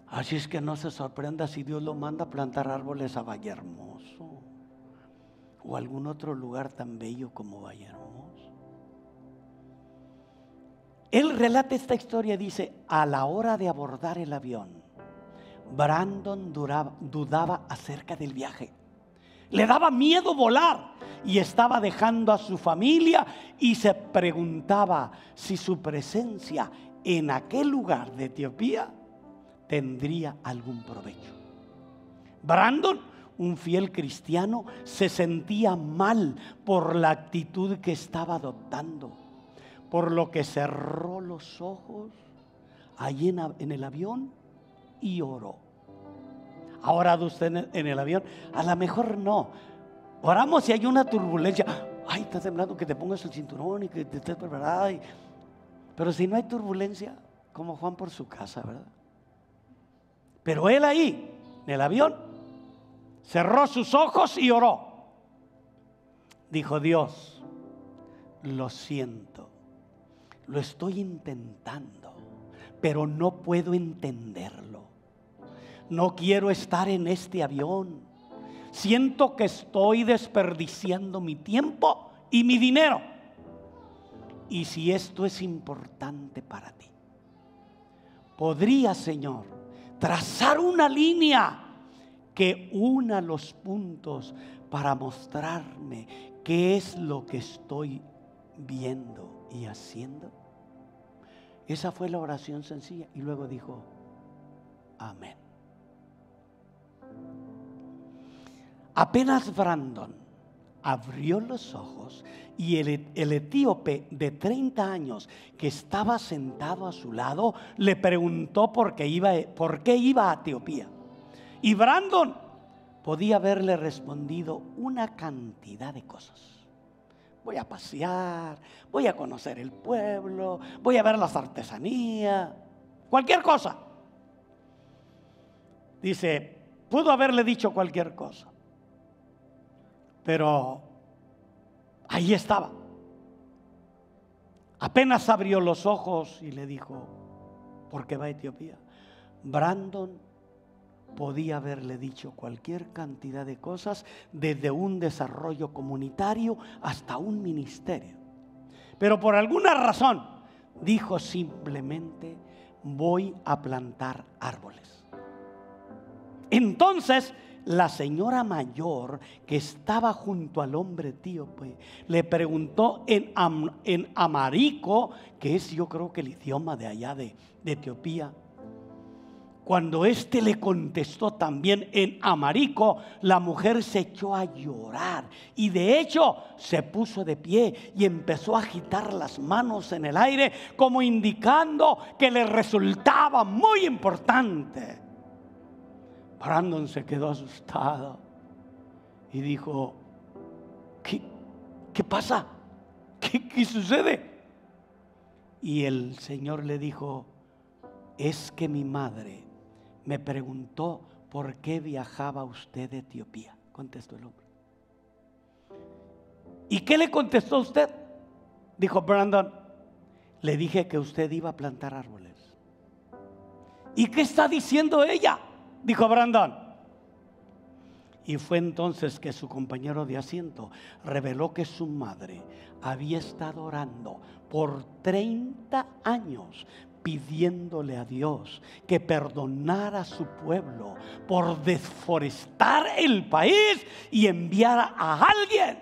Así es que no se sorprenda si Dios lo manda a plantar árboles a Vallehermoso o algún otro lugar tan bello como Vallehermoso. Él relata esta historia y dice: a la hora de abordar el avión, Brandon dudaba acerca del viaje. Le daba miedo volar y estaba dejando a su familia, y se preguntaba si su presencia en aquel lugar de Etiopía tendría algún provecho. Brandon, un fiel cristiano, se sentía mal por la actitud que estaba adoptando, por lo que cerró los ojos allí en el avión y oró. ¿Ha orado usted en el avión? A lo mejor no. Oramos si hay una turbulencia. Ay, está temblando, que te pongas el cinturón y que te estés preparada. Pero si no hay turbulencia, como Juan por su casa, ¿verdad? Pero él ahí, en el avión, cerró sus ojos y oró. Dijo: Dios, lo siento, lo estoy intentando, pero no puedo entenderlo. No quiero estar en este avión. Siento que estoy desperdiciando mi tiempo y mi dinero. Y si esto es importante para ti, ¿podría, Señor, trazar una línea que una los puntos para mostrarme qué es lo que estoy viendo y haciendo? Esa fue la oración sencilla. Y luego dijo: amén. Apenas Brandon abrió los ojos y el etíope de 30 años que estaba sentado a su lado le preguntó por qué iba a Etiopía. Y Brandon podía haberle respondido una cantidad de cosas. Voy a pasear, voy a conocer el pueblo, voy a ver las artesanías, cualquier cosa. Dice, pudo haberle dicho cualquier cosa, pero ahí estaba. Apenas abrió los ojos y le dijo, ¿por qué va a Etiopía? Brandon podía haberle dicho cualquier cantidad de cosas, desde un desarrollo comunitario hasta un ministerio, pero por alguna razón dijo simplemente, voy a plantar árboles. Entonces la señora mayor que estaba junto al hombre etíope le preguntó en amárico, que es yo creo que el idioma de allá de Etiopía. Cuando éste le contestó también en amárico, la mujer se echó a llorar y de hecho se puso de pie y empezó a agitar las manos en el aire como indicando que le resultaba muy importante. Brandon se quedó asustado y dijo, ¿qué pasa? ¿Qué sucede? Y el Señor le dijo, es que mi madre me preguntó por qué viajaba usted de Etiopía, contestó el hombre. ¿Y qué le contestó usted? Dijo Brandon, le dije que usted iba a plantar árboles. ¿Y qué está diciendo ella? Dijo Brandon. Y fue entonces que su compañero de asiento reveló que su madre había estado orando por 30 años pidiéndole a Dios que perdonara a su pueblo por deforestar el país y enviara a alguien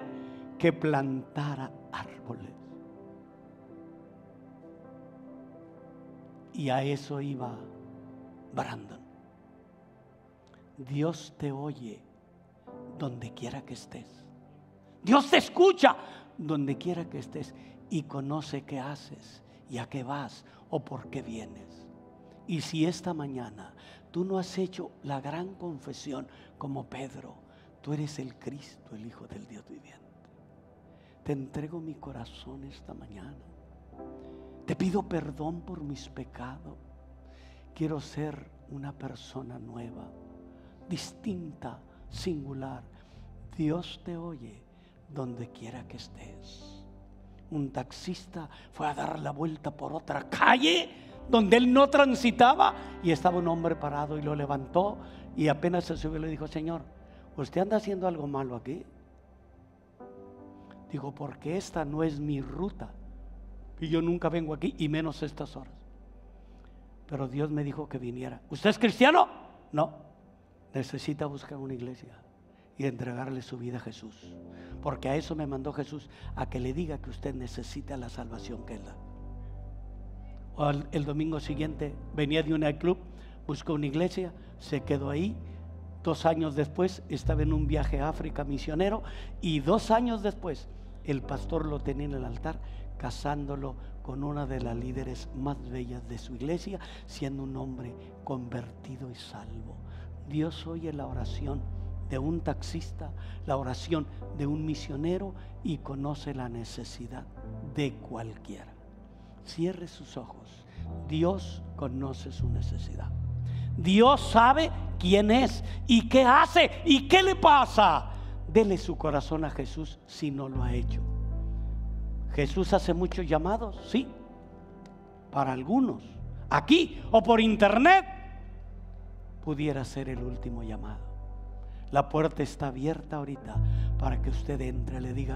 que plantara árboles. Y a eso iba Brandon. Dios te oye donde quiera que estés. Dios te escucha donde quiera que estés y conoce qué haces y a qué vas o por qué vienes. Y si esta mañana tú no has hecho la gran confesión como Pedro, tú eres el Cristo, el Hijo del Dios viviente. Te entrego mi corazón esta mañana. Te pido perdón por mis pecados. Quiero ser una persona nueva, distinta, singular. Dios te oye donde quiera que estés. Un taxista fue a dar la vuelta por otra calle donde él no transitaba y estaba un hombre parado y lo levantó y apenas se subió le dijo, Señor, ¿usted anda haciendo algo malo aquí? Digo, porque esta no es mi ruta y yo nunca vengo aquí y menos estas horas. Pero Dios me dijo que viniera. ¿Usted es cristiano? No. Necesita buscar una iglesia y entregarle su vida a Jesús, porque a eso me mandó Jesús, a que le diga que usted necesita la salvación que Él da. El domingo siguiente venía de un club, buscó una iglesia, se quedó ahí. 2 años después estaba en un viaje a África misionero y 2 años después el pastor lo tenía en el altar casándolo con una de las líderes más bellas de su iglesia, siendo un hombre convertido y salvo. Dios oye la oración de un taxista, la oración de un misionero y conoce la necesidad de cualquiera. Cierre sus ojos. Dios conoce su necesidad. Dios sabe quién es y qué hace y qué le pasa. Dele su corazón a Jesús si no lo ha hecho. Jesús hace muchos llamados, sí, para algunos. Aquí o por internet pudiera ser el último llamado. La puerta está abierta ahorita para que usted entre, le diga